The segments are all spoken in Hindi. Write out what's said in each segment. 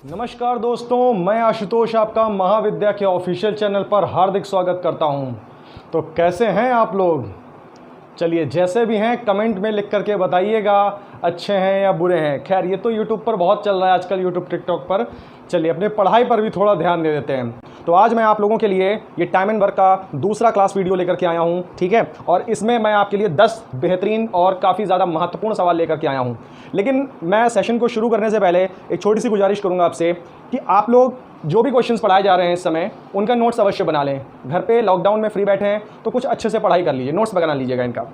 नमस्कार दोस्तों, मैं आशुतोष आपका महाविद्या के ऑफिशियल चैनल पर हार्दिक स्वागत करता हूं। तो कैसे हैं आप लोग? चलिए, जैसे भी हैं कमेंट में लिख करके बताइएगा, अच्छे हैं या बुरे हैं। खैर, ये तो यूट्यूब पर बहुत चल रहा है आजकल, यूट्यूब टिकटॉक पर। चलिए, अपने पढ़ाई पर भी थोड़ा ध्यान दे देते हैं। तो आज मैं आप लोगों के लिए ये टाइम एंड वर्क का दूसरा क्लास वीडियो लेकर के आया हूँ, ठीक है। और इसमें मैं आपके लिए 10 बेहतरीन और काफ़ी ज़्यादा महत्वपूर्ण सवाल लेकर के आया हूँ। लेकिन मैं सेशन को शुरू करने से पहले एक छोटी सी गुजारिश करूँगा आपसे कि आप लोग जो भी क्वेश्चंस पढ़ाए जा रहे हैं इस समय, उनका नोट्स अवश्य बना लें। घर पे लॉकडाउन में फ्री बैठे हैं तो कुछ अच्छे से पढ़ाई कर लीजिए, नोट्स बना लीजिएगा इनका।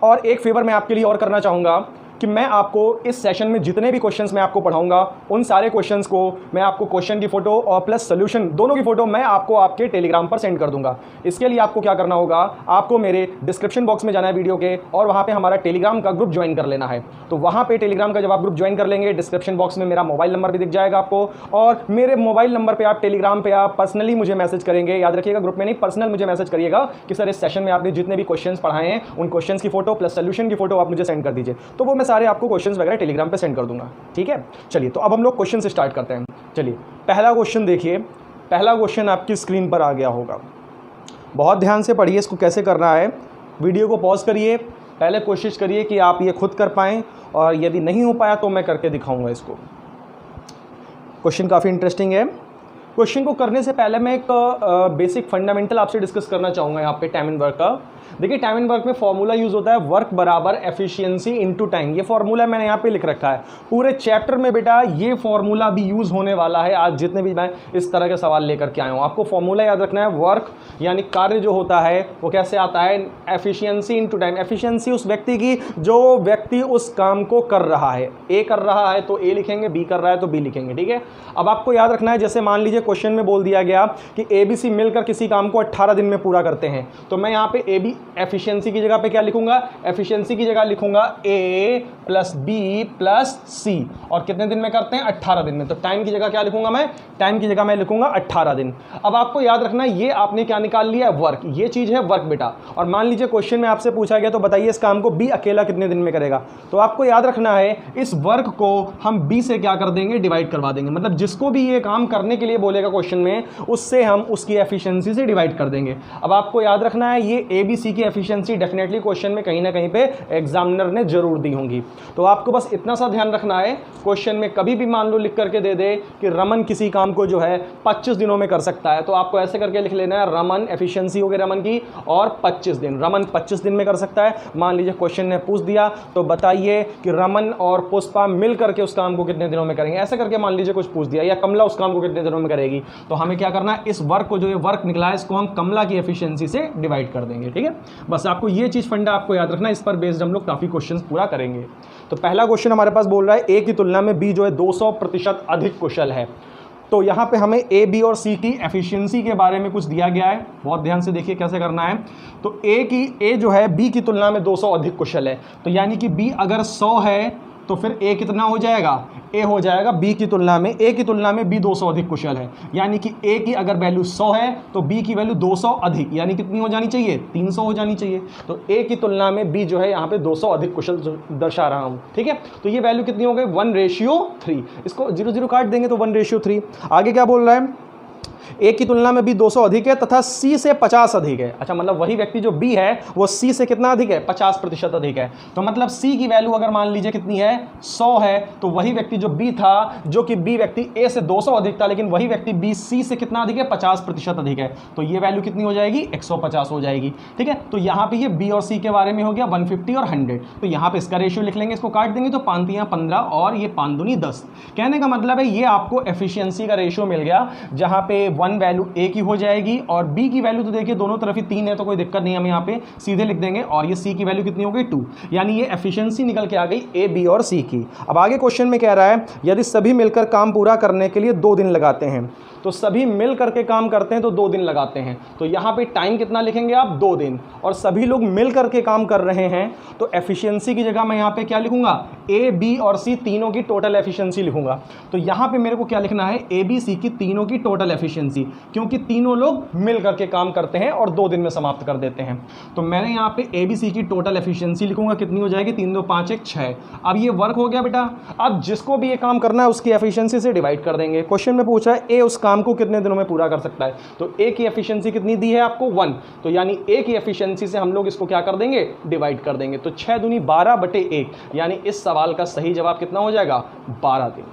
और एक फेवर मैं आपके लिए और करना चाहूँगा कि मैं आपको इस सेशन में जितने भी क्वेश्चंस मैं आपको पढ़ाऊंगा, उन सारे क्वेश्चंस को मैं आपको क्वेश्चन की फ़ोटो और प्लस सोल्यूशन दोनों की फ़ोटो मैं आपको आपके टेलीग्राम पर सेंड कर दूंगा। इसके लिए आपको क्या करना होगा, आपको मेरे डिस्क्रिप्शन बॉक्स में जाना है वीडियो के, और वहाँ पे हमारा टेलीग्राम का ग्रुप ज्वाइन कर लेना है। तो वहाँ पे टेलीग्राम का जब आप ग्रुप ज्वाइन कर लेंगे, डिस्क्रिप्शन बॉक्स में मेरा मोबाइल नंबर भी दिख जाएगा आपको, और मेरे मोबाइल नंबर पर आप टेलीग्राम पर आप पर्सनली मुझे मैसेज करेंगे। याद रखिएगा, ग्रुप में नहीं, पर्सनल मुझे मैसेज करिएगा कि सर इस सेशन में आपने जितने भी क्वेश्चन पढ़ाए हैं उन क्वेश्चन की फ़ोटो प्लस सोल्यूशन की फ़ोटो आप मुझे सेंड कर दीजिए। तो वो मैं सारे आपको क्वेश्चन वगैरह टेलीग्राम पे सेंड कर दूंगा, ठीक है। चलिए, तो अब हम लोग क्वेश्चन से स्टार्ट करते हैं। चलिए, पहला क्वेश्चन देखिए। पहला क्वेश्चन आपकी स्क्रीन पर आ गया होगा। बहुत ध्यान से पढ़िए, इसको कैसे करना है। वीडियो को पॉज करिए, पहले कोशिश करिए कि आप ये खुद कर पाएँ, और यदि नहीं हो पाया तो मैं करके दिखाऊंगा इसको। क्वेश्चन काफ़ी इंटरेस्टिंग है। क्वेश्चन को करने से पहले मैं एक बेसिक फंडामेंटल आपसे डिस्कस करना चाहूँगा यहाँ पे टाइम एंड वर्क का। देखिए, टाइम एंड वर्क में फॉर्मूला यूज़ होता है वर्क बराबर एफिशिएंसी इनटू टाइम। ये फॉर्मूला मैंने यहाँ पे लिख रखा है। पूरे चैप्टर में बेटा ये फॉर्मूला भी यूज़ होने वाला है। आज जितने भी मैं इस तरह के सवाल लेकर के आया हूँ, आपको फॉर्मूला याद रखना है। वर्क यानी कार्य जो होता है वो कैसे आता है, एफिशिएंसी इनटू टाइम। एफिशिएंसी उस व्यक्ति की, जो व्यक्ति उस काम को कर रहा है। ए कर रहा है तो ए लिखेंगे, बी कर रहा है तो बी लिखेंगे, ठीक है। अब आपको याद रखना है, जैसे मान लीजिए क्वेश्चन में बोल दिया गया कि ए बी सी मिलकर किसी काम को 18 दिन में पूरा करते हैं, तो मैं यहाँ पे ए बी एफिशिएंसी की जगह पे क्या लिखूंगा, एफिशिएंसी की जगह लिखूंगा ए प्लस बी प्लस सी। और कितने दिन में करते हैं, 18 दिन में। तो टाइम की जगह क्या लिखूंगा मैं, टाइम की जगह मैं लिखूंगा 18 दिन। अब आपको याद रखना है, ये आपने क्या निकाल लिया, वर्क। ये चीज है वर्क बेटा। और मान लीजिए क्वेश्चन में आपसे पूछा गया तो बताइए इस काम को बी अकेला कितने दिन में करेगा। तो आपको याद रखना है, इस वर्क को हम बी से क्या कर देंगे, डिवाइड करवा देंगे। मतलब जिसको भी ये काम करने के लिए बोलेगा क्वेश्चन में, उससे हम उसकी एफिशिएंसी से डिवाइड कर देंगे। अब आपको याद रखना है, ये ए बी सी की एफिशिएंसी डेफिनेटली क्वेश्चन में कहीं ना कहीं पे एग्जामिनर ने जरूर दी होंगी। तो आपको बस इतना सा ध्यान रखना है, क्वेश्चन में कभी भी मान लो लिख करके दे दे कि रमन किसी काम को जो है 25 दिनों में कर सकता है, तो आपको ऐसे करके लिख लेना है, रमन एफिशिएंसी हो गई रमन की, और 25 दिन, रमन 25 दिन में कर सकता है। मान लीजिए क्वेश्चन ने पूछ दिया तो बताइए कि रमन और पुष्पा मिल करके उस काम को कितने दिनों में करेंगे। ऐसे करके मान लीजिए कुछ पूछ दिया, या कमला उस काम को कितने दिनों में करेगी। तो हमें क्या करना है, इस वर्क को, जो ये वर्क निकला है, इसको हम कमला की एफिशिएंसी से डिवाइड कर देंगे, ठीक है। बस आपको ये चीज फंडा आपको याद रखना है, इस पर बेस्ड हम लोग काफी क्वेश्चंस पूरा करेंगे। तो पहला क्वेश्चन हमारे पास बोल रहा है, ए की तुलना में बी जो है 200% अधिक कुशल है। तो यहाँ पे हमें ए बी और सी की एफिशिएंसी के बारे में कुछ दिया गया है। बहुत ध्यान से देखिए कैसे करना है। तो ए जो है बी की तुलना में 200 अधिक कुशल है। तो यानी कि बी अगर 100 है तो फिर ए कितना हो जाएगा, ए हो जाएगा बी की तुलना में, ए की तुलना में बी 200 अधिक कुशल है। यानी कि ए की अगर वैल्यू 100 है तो बी की वैल्यू 200 अधिक, यानी कितनी हो जानी चाहिए, 300 हो जानी चाहिए। तो ए की तुलना में बी जो है यहाँ पे 200 अधिक कुशल दर्शा रहा हूँ, ठीक है। तो ये वैल्यू कितनी हो गई, 1:3। इसको 0 काट देंगे तो 1:3। आगे क्या बोल रहा है, ए की तुलना में बी 200 अधिक है तथा सी से 50 अधिक है। अच्छा, मतलब वही व्यक्ति जो बी है वो सी से कितना अधिक है, 50% अधिक है। तो मतलब सी की वैल्यू अगर मान लीजिए कितनी है, 100 है, तो वही व्यक्ति जो बी था, जो कि बी व्यक्ति ए से 200 अधिक था, लेकिन वही व्यक्ति बी सी से कितना अधिक है, 50% अधिक है। तो ये वैल्यू कितनी हो जाएगी, 150 हो जाएगी, ठीक है। तो यहाँ पे ये बी और सी के बारे में हो गया 150 और 100। तो यहाँ पे इसका रेशियो लिख लेंगे, इसको काट देंगे तो 5 तियां 15 और ये 5 दूनी 10। कहने का मतलब है ये आपको एफिशिएंसी का रेशियो मिल गया, जहाँ पे 1 वैल्यू ए की हो जाएगी और बी की वैल्यू तो देखिए दोनों तरफ ही 3 है, तो कोई दिक्कत नहीं, हम यहाँ पे सीधे लिख देंगे। और ये सी की वैल्यू कितनी हो गई, 2। यानी ये एफिशिएंसी निकल के आ गई ए बी और सी की। अब आगे क्वेश्चन में कह रहा है, यदि सभी मिलकर काम पूरा करने के लिए 2 दिन लगाते हैं, तो सभी मिल करके काम करते हैं तो 2 दिन लगाते हैं। तो यहाँ पे टाइम कितना लिखेंगे आप, 2 दिन। और सभी लोग मिल करके काम कर रहे हैं तो एफिशिएंसी की जगह मैं यहाँ पे क्या लिखूंगा, ए बी और सी तीनों की टोटल एफिशिएंसी लिखूंगा। तो यहाँ पे मेरे को क्या लिखना है, ए बी सी की तीनों की टोटल एफिशिएंसी एफिशिएंसी, क्योंकि तीनों लोग मिल करके काम करते हैं और 2 दिन में समाप्त कर देते हैं। तो मैंने यहाँ पे ABC की टोटल एफिशिएंसी लिखूंगा, कितनी हो जाएगी 3 2 5 1 6। अब ये वर्क हो गया बेटा। अब जिसको भी ये काम करना है उसकी एफिशिएंसी से डिवाइड कर देंगे। क्वेश्चन में पूछा है ए उस काम को कितने दिनों में पूरा कर सकता है, तो ए की एफिशिएंसी कितनी दी है आपको 1, तो यानी ए की एफिशिएंसी से हम लोग इसको क्या कर देंगे, डिवाइड कर देंगे। तो 6 दूनी 12/1, यानी इस सवाल का सही जवाब कितना हो जाएगा 12 दिन।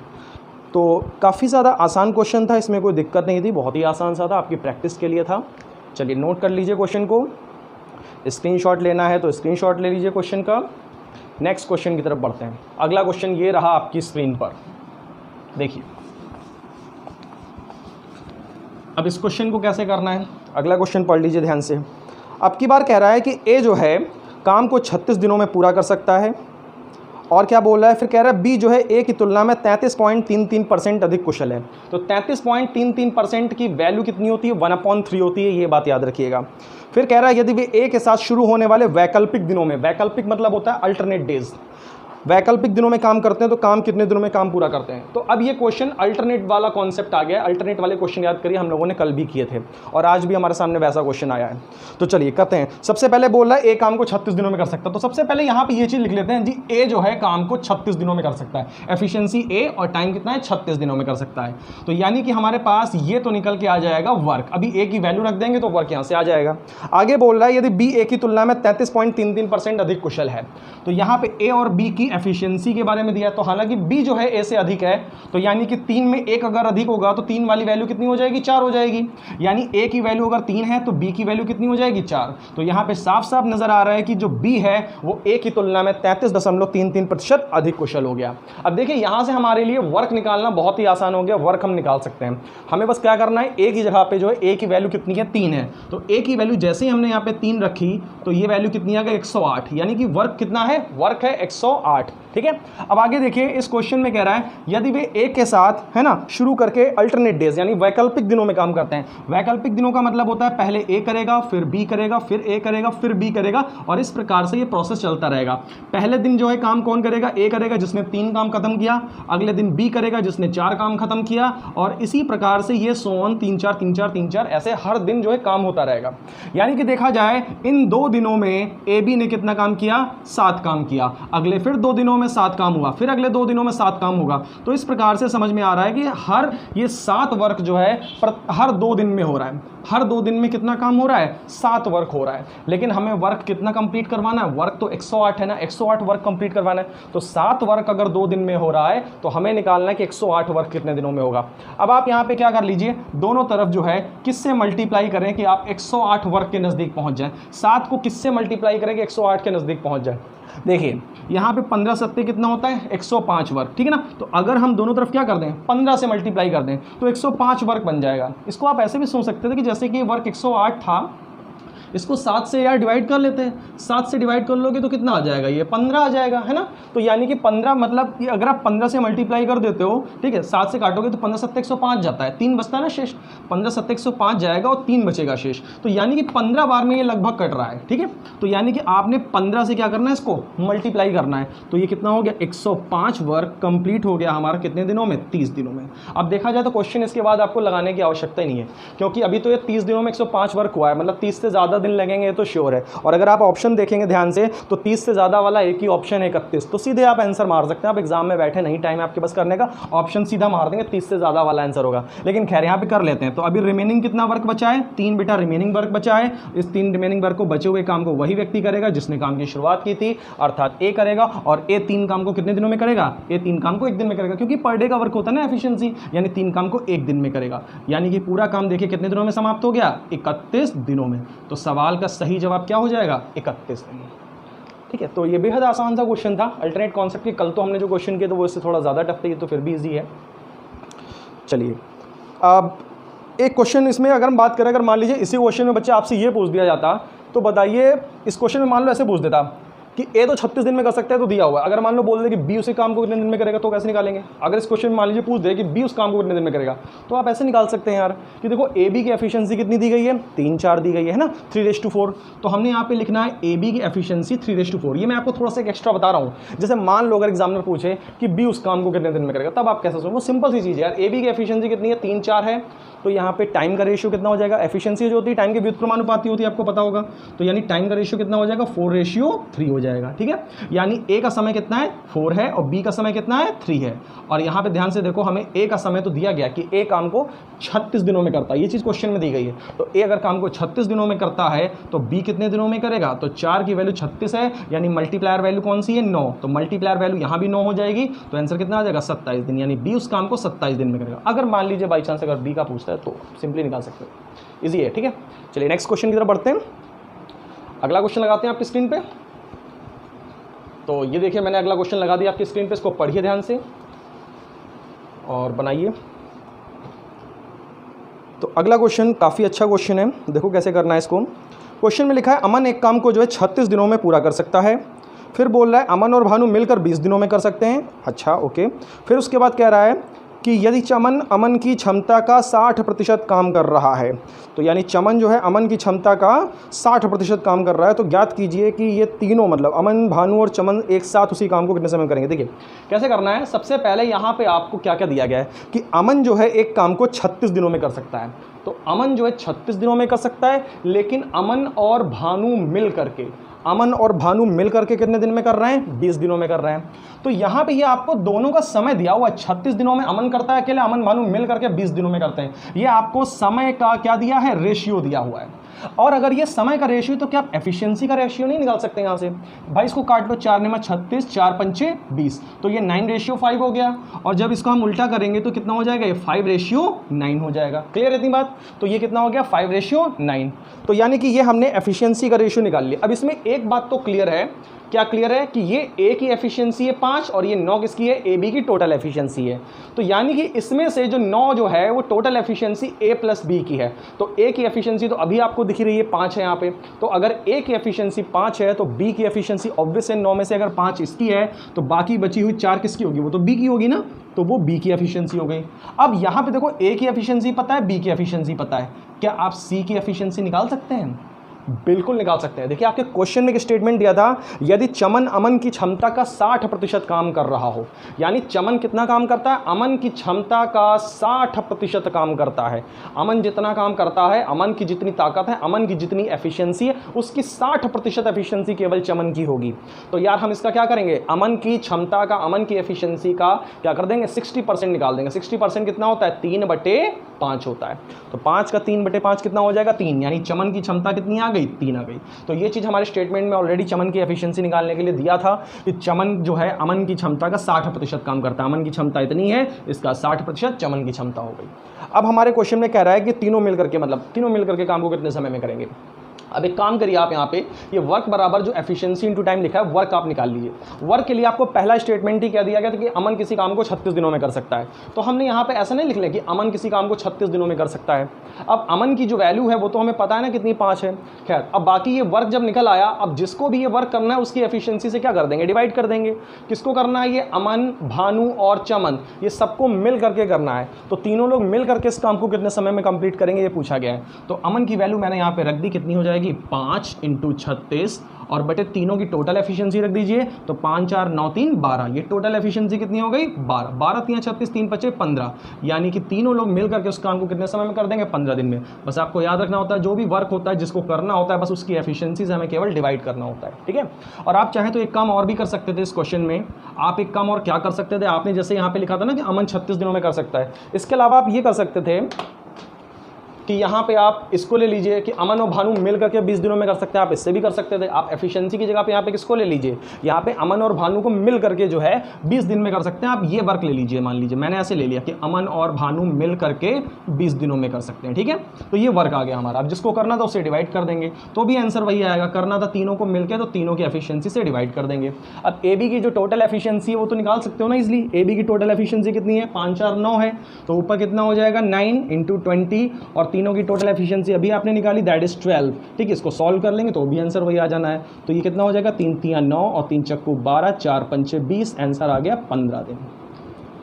तो काफ़ी ज़्यादा आसान क्वेश्चन था, इसमें कोई दिक्कत नहीं थी, बहुत ही आसान सा था, आपकी प्रैक्टिस के लिए था। चलिए नोट कर लीजिए क्वेश्चन को, स्क्रीनशॉट लेना है तो स्क्रीनशॉट ले लीजिए क्वेश्चन का। नेक्स्ट क्वेश्चन की तरफ बढ़ते हैं। अगला क्वेश्चन ये रहा आपकी स्क्रीन पर, देखिए अब इस क्वेश्चन को कैसे करना है, अगला क्वेश्चन पढ़ लीजिए ध्यान से। अब की बार कह रहा है कि ए जो है काम को 36 दिनों में पूरा कर सकता है, और क्या बोल रहा है, फिर कह रहा है बी जो है ए की तुलना में 33.33% अधिक कुशल है। तो 33.33% की वैल्यू कितनी होती है, 1/3 होती है, ये बात याद रखिएगा। फिर कह रहा है यदि वे ए के साथ शुरू होने वाले वैकल्पिक दिनों में, वैकल्पिक मतलब होता है अल्टरनेट डेज, वैकल्पिक दिनों में काम करते हैं तो काम कितने दिनों में काम पूरा करते हैं। तो अब ये क्वेश्चन अल्टरनेट वाला कॉन्सेप्ट आ गया। अल्टरनेट वाले क्वेश्चन याद करिए, हम लोगों ने कल भी किए थे और आज भी हमारे सामने वैसा क्वेश्चन आया है। तो चलिए करते हैं। सबसे पहले बोल रहा है ए काम को 36 दिनों में कर सकता है, तो सबसे पहले यहाँ पे ये चीज़ लिख लेते हैं जी, ए जो है काम को 36 दिनों में कर सकता है, एफिशिएंसी ए और टाइम कितना है 36 दिनों में कर सकता है। तो यानी कि हमारे पास ये तो निकल के आ जाएगा वर्क, अभी ए की वैल्यू रख देंगे तो वर्क यहाँ से आ जाएगा। आगे बोल रहा है यदि बी ए की तुलना में 33.33% अधिक कुशल है, तो यहाँ पे ए और बी की एफिशिएंसी के बारे में दिया। तो हालांकि बी जो है ए से अधिक है, तो यानी कि 3 में 1 अगर अधिक होगा तो 3 वाली वैल्यू कितनी हो जाएगी, 4 हो जाएगी। यानी ए की वैल्यू अगर 3 है तो बी की वैल्यू कितनी हो जाएगी, 4। तो यहाँ पे साफ साफ नजर आ रहा है कि जो बी है वो ए की तुलना में 33.33% अधिक कुशल हो गया। अब देखिए यहाँ से हमारे लिए वर्क निकालना बहुत ही आसान हो गया, वर्क हम निकाल सकते हैं। हमें बस क्या करना है, ए की जगह पे जो है ए की वैल्यू कितनी है, 3 है, तो ए की वैल्यू जैसे ही हमने यहाँ पे 3 रखी तो ये वैल्यू कितनी आ गई, 108, यानी कि वर्क कितना है, वर्क है 108। ठीक है, अब आगे देखिए इस क्वेश्चन में कह रहा है यदि वे ए के साथ है ना शुरू करके अल्टरनेट डेज यानी वैकल्पिक दिनों में काम करते हैं। वैकल्पिक दिनों का मतलब होता है पहले ए करेगा, फिर बी करेगा, फिर ए करेगा, फिर बी करेगा, और इस प्रकार से ये प्रोसेस चलता रहेगा। पहले दिन जो है काम कौन करेगा, ए करेगा जिसने 3 काम खत्म किया, अगले दिन बी करेगा जिसने 4 काम खत्म किया, और इसी प्रकार से ये 3 4 3 4 3 4 ऐसे हर दिन जो है काम होता रहेगा। यानी कि देखा जाए इन 2 दिनों में ए बी ने कितना काम किया, 7 काम किया, अगले फिर 2 दिनों में 7 काम हुआ, फिर अगले 2 दिनों में 7 काम होगा। तो इस प्रकार से समझ में आ रहा है कि हर ये 7 वर्क जो है हर 2 दिन में हो रहा है। हर 2 दिन में कितना काम हो रहा है, 7 वर्क हो रहा है। लेकिन हमें वर्क कितना कंप्लीट करवाना है, वर्क तो 108 है ना, 108 वर्क कंप्लीट करवाना है। तो 7 वर्क अगर 2 दिन में हो रहा है तो हमें निकालना है कि 108 वर्क कितने दिनों में होगा। अब आप यहाँ पे क्या कर लीजिए, दोनों तरफ जो है किससे मल्टीप्लाई करें कि आप 108 वर्क के नज़दीक पहुँच जाए। 7 को किससे मल्टीप्लाई करें कि 108 के नज़दीक पहुँच जाए। देखिए यहाँ पे 15 सत्ते कितना होता है, 105 वर्क, ठीक है ना। तो अगर हम दोनों तरफ क्या कर दें, 15 से मल्टीप्लाई कर दें तो 105 वर्क बन जाएगा। इसको आप ऐसे भी सोच सकते थे कि जैसे कि वर्क 108 था, इसको 7 से यार डिवाइड कर लेते हैं। 7 से डिवाइड कर लोगे तो कितना आ जाएगा, ये 15 आ जाएगा, है ना। तो यानी कि 15 मतलब ये अगर आप 15 से मल्टीप्लाई कर देते हो, ठीक है, 7 से काटोगे तो 15 सत्ते 105 जाता है, 3 बचता है ना शेष, 15 सत्ते 105 जाएगा और 3 बचेगा शेष। तो यानी कि 15 बार में ये लगभग कट रहा है, ठीक है। तो यानी कि आपने 15 से क्या करना है, इसको मल्टीप्लाई करना है। तो ये कितना हो गया, 105 वर्क कंप्लीट हो गया हमारा कितने दिनों में, 30 दिनों में। अब देखा जाए तो क्वेश्चन इसके बाद आपको लगाने की आवश्यकता ही नहीं है, क्योंकि अभी तो ये 30 दिनों में 105 वर्क हुआ है, मतलब 30 से ज़्यादा दिन लगेंगे तो श्योर है। और अगर आप ऑप्शन देखेंगे ध्यान से तो 30 से ज़्यादा वाला एक ही ऑप्शन है 31, तो सीधे आप आंसर मार सकते हैं। आप एग्जाम में बैठे नहीं, टाइम आपके पास करने का, ऑप्शन सीधा मार देंगे, 30 से ज़्यादा वाला आंसर होगा। लेकिन खैर यहाँ पे कर लेते हैं। तो अभी रिमेनिंग कितना वर्क बचा है, 3 बेटा रिमेनिंग वर्क बचा है। इस 3 रिमेनिंग वर्क को, बचे हुए काम को वही व्यक्ति करेगा जिसने काम की शुरुआत की थी, अर्थात ए करेगा। और ए 3 काम को कितने दिनों में करेगा, ए 3 काम को 1 दिन में करेगा, क्योंकि पर डे का वर्क होता है ना एफिशिएंसी, यानी 3 काम को 1 दिन में करेगा। यानी कि पूरा काम देखिए कितने दिनों में समाप्त हो गया, 31 दिनों में। तो सवाल का सही जवाब क्या हो जाएगा, 31 दिन। ठीक है, तो ये बेहद आसान सा क्वेश्चन था अल्टरनेट कॉन्सेप्ट के। कल तो हमने जो क्वेश्चन किया तो वो इससे थोड़ा ज़्यादा टफ था, ये तो फिर भी इजी है। चलिए अब एक क्वेश्चन इसमें अगर हम बात करें, अगर मान लीजिए इसी क्वेश्चन में बच्चे आपसे ये पूछ दिया जाता तो बताइए, इस क्वेश्चन में मान लो ऐसे पूछ देता कि ए तो 36 दिन में कर सकता है तो दिया हुआ है। अगर मान लो बोल दे कि बी उसी काम को कितने दिन में करेगा तो कैसे निकालेंगे? अगर इस क्वेश्चन में मान लीजिए पूछ दे कि बी उस काम को कितने दिन में करेगा तो आप ऐसे निकाल सकते हैं यार कि देखो ए बी की एफिशिएंसी कितनी दी गई है, 3 4 दी गई है ना, 3:4। तो हमने यहाँ पे लिखना है ए बी की एफिशिएंसी 3:4। ये मैं आपको थोड़ा सा एक्स्ट्रा बता रहा हूँ। जैसे मान लो अगर एग्जामिनर पूछे कि बी उस काम को कितने दिन में करेगा, तब आप कैसे सोचो? वो सिंपल सी चीज़ है यार, ए बी की एफिशिएंसी कितनी है, 3 4 है, तो यहाँ पे टाइम का रेशियो कितना हो जाएगा? एफिशिएंसी जो होती है टाइम के व्युत्क्रमानुपाती होती है, आपको पता होगा, तो यानी टाइम का रेशियो कितना हो जाएगा? 4:3 हो जाएगा। ठीक है, यानी ए का समय कितना है? 4 है और बी का समय कितना है? 3 है। और यहाँ पे ध्यान से देखो, हमें ए का समय तो दिया गया कि ए काम को 36 दिनों में करता है, ये चीज़ क्वेश्चन में दी गई है। तो ए अगर काम को 36 दिनों में करता है तो बी कितने दिनों में करेगा? तो 4 की वैल्यू 36 है, यानी मल्टीप्लायर वैल्यू कौन सी है? 9। तो मल्टीप्लायर वैल्यू यहाँ भी 9 हो जाएगी, तो आंसर कितना आ जाएगा? 27 दिन, यानी बी उस काम को 27 दिन में करेगा। अगर मान लीजिए बाई चांस अगर बी का पूछता है तो सिंपली निकाल सकते हो, इजी है। ठीक है, चलिए नेक्स्ट क्वेश्चन की तरफ बढ़ते हैं। अगला क्वेश्चन लगाते हैं आपकी स्क्रीन पे। तो ये देखिए मैंने अगला क्वेश्चन लगा दिया आपकी स्क्रीन पे, इसको पढ़िए ध्यान से और बनाइए। तो अगला क्वेश्चन काफ़ी अच्छा क्वेश्चन है, देखो कैसे करना है इसको। क्वेश्चन में लिखा है अमन एक काम को जो है 36 दिनों में पूरा कर सकता है। फिर बोल रहा है अमन और भानु मिलकर 20 दिनों में कर सकते हैं। अच्छा ओके। फिर उसके बाद कह रहा है कि यदि चमन अमन की क्षमता का 60% काम कर रहा है, तो यानी चमन जो है अमन की क्षमता का 60% काम कर रहा है, तो ज्ञात कीजिए कि ये तीनों मतलब अमन, भानु और चमन एक साथ उसी काम को कितने समय में करेंगे। देखिए कैसे करना है। सबसे पहले यहाँ पे आपको क्या क्या दिया गया है कि अमन जो है एक काम को 36 दिनों में कर सकता है, तो अमन जो है 36 दिनों में कर सकता है, लेकिन अमन और भानु मिल करके, अमन और भानु मिल करके कितने दिन में कर रहे हैं? 20 दिनों में कर रहे हैं। तो यहाँ पे ये आपको दोनों का समय दिया हुआ है, 36 दिनों में अमन करता है अकेले, अमन भानु मिल करके 20 दिनों में करते हैं। ये आपको समय का क्या दिया है? रेशियो दिया हुआ है। और अगर ये समय का रेशियो तो क्या आप एफिशिएंसी का रेशियो नहीं निकाल सकते यहाँ से? भाई इसको काट लो, 4 में 36, 4 पंचे 20, तो ये 9:5 हो गया। और जब इसको हम उल्टा करेंगे तो कितना हो जाएगा? ये 5:9 हो जाएगा। क्लियर है इतनी बात? तो ये कितना हो गया? 5:9। तो यानी कि ये हमने एफिशिएंसी का रेशियो निकाल लिया। अब इसमें एक बात तो क्लियर है, क्या क्लियर है कि ये ए की एफिशिएंसी है 5 और ये 9 किसकी है? ए बी की टोटल एफिशिएंसी है। तो यानी कि इसमें से जो 9 जो है वो टोटल एफिशिएंसी ए प्लस बी की है। तो ए की एफिशिएंसी तो अभी आपको दिख रही है 5 है यहाँ पे, तो अगर ए की एफिशिएंसी 5 है तो बी की एफिशिएंसी ऑब्वियस है 9 में से अगर 5 इसकी है तो बाकी बची हुई 4 किसकी होगी? वो तो बी की होगी ना, तो वो बी की एफिशिएंसी हो गई। अब यहाँ पे देखो ए की एफिशिएंसी पता है, बी की एफिशिएंसी पता है, क्या आप सी की एफिशिएंसी निकाल सकते हैं? बिल्कुल निकाल सकते हैं। देखिए आपके क्वेश्चन में एक स्टेटमेंट दिया था, यदि चमन अमन की क्षमता का 60% काम कर रहा हो, यानी चमन कितना काम करता है? अमन की क्षमता का 60% काम करता है। अमन जितना काम करता है, अमन की जितनी ताकत है, अमन की जितनी एफिशिएंसी है, उसकी 60% एफिशिएंसी केवल चमन की होगी। तो यार हम इसका क्या करेंगे? अमन की क्षमता का, अमन की एफिशिएंसी का क्या कर देंगे? 60% निकाल देंगे। 60% कितना होता है? 3/5 होता है। तो 5 का 3/5 कितना हो जाएगा? 3, यानी चमन की क्षमता कितनी आ गई? 3 आ गई। तो ये चीज़ हमारे स्टेटमेंट में ऑलरेडी चमन की एफिशिएंसी निकालने के लिए दिया था कि चमन जो है अमन की क्षमता का 60% काम करता है। अमन की क्षमता इतनी है, इसका 60% चमन की क्षमता हो गई। अब हमारे क्वेश्चन में कह रहा है कि तीनों मिलकर के, मतलब तीनों मिलकर के काम को कितने समय में करेंगे। अब एक काम करिए आप यहाँ पे, ये वर्क बराबर जो एफिशिएंसी इनटू टाइम लिखा है, वर्क आप निकाल लीजिए। वर्क के लिए आपको पहला स्टेटमेंट ही कह दिया गया था कि अमन किसी काम को 36 दिनों में कर सकता है। तो हमने यहाँ पे ऐसा नहीं लिख लिया कि अमन किसी काम को 36 दिनों में कर सकता है। अब अमन की जो वैल्यू है वो तो हमें पता है ना कितनी, 5 है। खैर अब बाकी ये वर्क जब निकल आया, अब जिसको भी ये वर्क करना है उसकी एफिशिएंसी से क्या कर देंगे? डिवाइड कर देंगे। किसको करना है? ये अमन, भानु और चमन, ये सबको मिल करके करना है। तो तीनों लोग मिल करके इस काम को कितने समय में कंप्लीट करेंगे, ये पूछा गया है। तो अमन की वैल्यू मैंने यहाँ पे रख दी, कितनी हो जाएगी? 5 × 36 और बटे तीनों की टोटल एफिशिएंसी रख दीजिए। तो 5 4 9 3 12, ये टोटल एफिशिएंसी कितनी हो गई? 12। 12 3 36, 3 5 15, यानी कि तीनों लोग मिल करके उस काम को कितने समय में कर देंगे? 15 दिन में। बस आपको याद रखना होता है जो भी वर्क होता है जिसको करना होता है, बस उसकी एफिशिएंसी से हमें केवल डिवाइड करना होता है। ठीक है। और आप चाहें तो एक काम और भी कर सकते थे इस क्वेश्चन में। आप एक काम और क्या कर सकते थे? आपने जैसे यहाँ पे लिखा था ना कि अमन 36 दिनों में कर सकता है, इसके अलावा आप ये कर सकते थे कि यहाँ पे आप इसको ले लीजिए कि अमन और भानु मिल करके 20 दिनों में कर सकते हैं। आप इससे भी कर सकते थे। आप एफिशिएंसी की जगह पे यहाँ पे किसको ले लीजिए? यहाँ पे अमन और भानु को मिल करके जो है 20 दिन में कर सकते हैं। आप ये वर्क ले लीजिए, मान लीजिए मैंने ऐसे ले लिया कि अमन और भानु मिल करके 20 दिनों में कर सकते हैं। ठीक है, तो ये वर्क आ गया हमारा। अब जिसको करना था उससे डिवाइड कर देंगे तो भी आंसर वही आएगा। करना था तीनों को मिलकर, तो तीनों की एफिशिएंसी से डिवाइड कर देंगे। अब ए बी की जो टोटल एफिशिएंसी है वो तो निकाल सकते हो ना इजली। ए बी की टोटल एफिशिएंसी कितनी है? 5 4 9 है, तो ऊपर कितना हो जाएगा? 9 × 20 और तीनों की टोटल एफिशिएंसी अभी आपने निकाली, दैट इज 12। ठीक, इसको सॉल्व कर लेंगे तो भी आंसर वही आ जाना है। तो ये कितना हो जाएगा, 3 3 9 और 3 चक्कू 12, 4 पंचे 20, आंसर आ गया 15 दिन।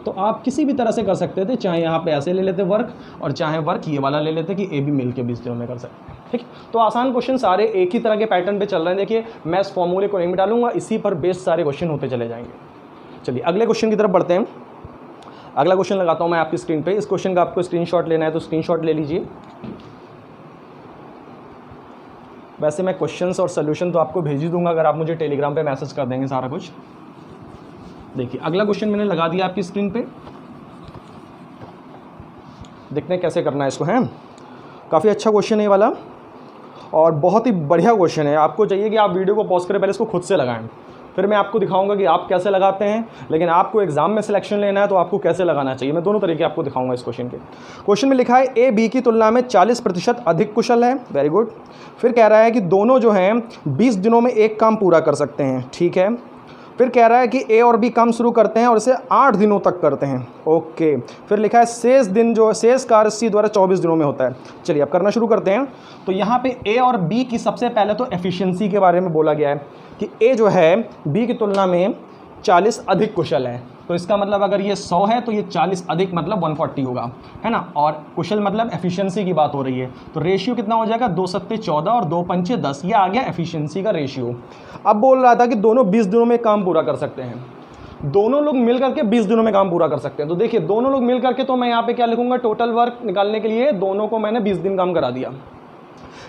तो आप किसी भी तरह से कर सकते थे, चाहे यहाँ पे ऐसे ले लेते वर्क और चाहे वर्क ये वाला ले लेते कि ए भी मिल के 20 दिनों में कर सकते हैं। ठीक, तो आसान क्वेश्चन सारे एक ही तरह के पैटर्न पे चल रहे हैं। देखिए मैं इस फॉर्मूले को नहीं डालूंगा, इसी पर बेस्ड सारे क्वेश्चन होते चले जाएंगे। चलिए अगले क्वेश्चन की तरफ बढ़ते हैं। अगला क्वेश्चन लगाता हूँ मैं आपकी स्क्रीन पे। इस क्वेश्चन का आपको स्क्रीनशॉट लेना है तो स्क्रीनशॉट ले लीजिए। वैसे मैं क्वेश्चंस और सोल्यूशन तो आपको भेज ही दूंगा अगर आप मुझे टेलीग्राम पे मैसेज कर देंगे सारा कुछ। देखिए अगला क्वेश्चन मैंने लगा दिया आपकी स्क्रीन पे, देखते हैं कैसे करना है इसको। है काफ़ी अच्छा क्वेश्चन है ये वाला और बहुत ही बढ़िया क्वेश्चन है। आपको चाहिए कि आप वीडियो को पॉज करें, पहले इसको खुद से लगाएं, फिर मैं आपको दिखाऊंगा कि आप कैसे लगाते हैं। लेकिन आपको एग्जाम में सिलेक्शन लेना है तो आपको कैसे लगाना चाहिए, मैं दोनों तरीके आपको दिखाऊंगा इस क्वेश्चन के। क्वेश्चन में लिखा है ए बी की तुलना में 40% अधिक कुशल है, वेरी गुड। फिर कह रहा है कि दोनों जो हैं 20 दिनों में एक काम पूरा कर सकते हैं, ठीक है। फिर कह रहा है कि ए और बी काम शुरू करते हैं और इसे 8 दिनों तक करते हैं, ओके। फिर लिखा है शेष दिन जो शेष कार्य सी द्वारा 24 दिनों में होता है। चलिए अब करना शुरू करते हैं। तो यहाँ पे ए और बी की सबसे पहले तो एफिशिएंसी के बारे में बोला गया है कि ए जो है बी की तुलना में 40 अधिक कुशल है। तो इसका मतलब अगर ये 100 है तो ये 40 अधिक मतलब 140 होगा, है ना। और कुशल मतलब एफिशिएंसी की बात हो रही है, तो रेशियो कितना हो जाएगा, 2 सत्ते 14 और 2 पंचे 10, ये आ गया एफिशिएंसी का रेशियो। अब बोल रहा था कि दोनों 20 दिनों में काम पूरा कर सकते हैं, दोनों लोग मिल करके 20 दिनों में काम पूरा कर सकते हैं। तो देखिए दोनों लोग मिल करके, तो मैं यहाँ पे क्या लिखूंगा, टोटल वर्क निकालने के लिए दोनों को मैंने 20 दिन काम करा दिया।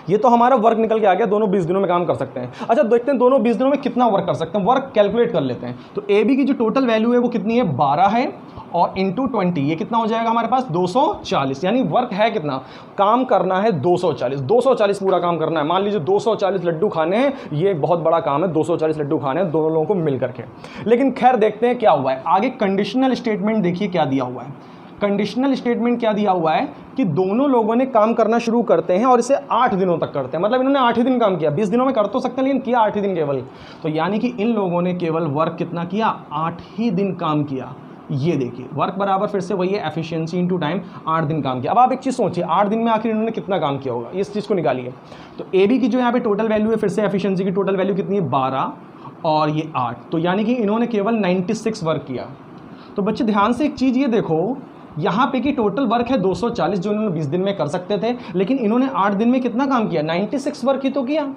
ये तो हमारा वर्क निकल के आ गया, दोनों 20 दिनों में काम कर सकते हैं। अच्छा देखते हैं दोनों 20 दिनों में कितना वर्क कर सकते हैं, वर्क कैलकुलेट कर लेते हैं। तो ए बी की जो टोटल वैल्यू है वो कितनी है, 12 है और इंटू 20, ये कितना हो जाएगा हमारे पास 240। यानी वर्क है कितना, काम करना है 240 पूरा काम करना है। मान लीजिए 240 लड्डू खाने हैं, ये बहुत बड़ा काम है, 240 लड्डू खाने हैं दोनों लोगों को मिल करके। लेकिन खैर देखते हैं क्या हुआ है आगे। कंडीशनल स्टेटमेंट देखिए क्या दिया हुआ है। कंडीशनल स्टेटमेंट क्या दिया हुआ है कि दोनों लोगों ने काम करना शुरू करते हैं और इसे 8 दिनों तक करते हैं। मतलब इन्होंने 8 ही दिन काम किया, 20 दिनों में कर तो सकते हैं लेकिन किया 8 ही दिन केवल। तो यानी कि इन लोगों ने केवल वर्क कितना किया, 8 ही दिन काम किया। ये देखिए वर्क बराबर फिर से वही है एफिशिएंसी इनटू टाइम, 8 दिन काम किया। अब आप एक चीज़ सोचिए, 8 दिन में आखिर इन्होंने कितना काम किया होगा, इस चीज़ को निकालिए। तो ए बी की जो यहाँ पे टोटल वैल्यू है, फिर से एफिशिएंसी की टोटल वैल्यू कितनी है, 12 और ये 8, तो यानी कि इन्होंने केवल 96 वर्क किया। तो बच्चे ध्यान से एक चीज़ ये देखो, यहाँ पे की टोटल वर्क है 240 जो इन्होंने 20 दिन में कर सकते थे, लेकिन इन्होंने 8 दिन में कितना काम किया, 96 वर्क ही तो किया।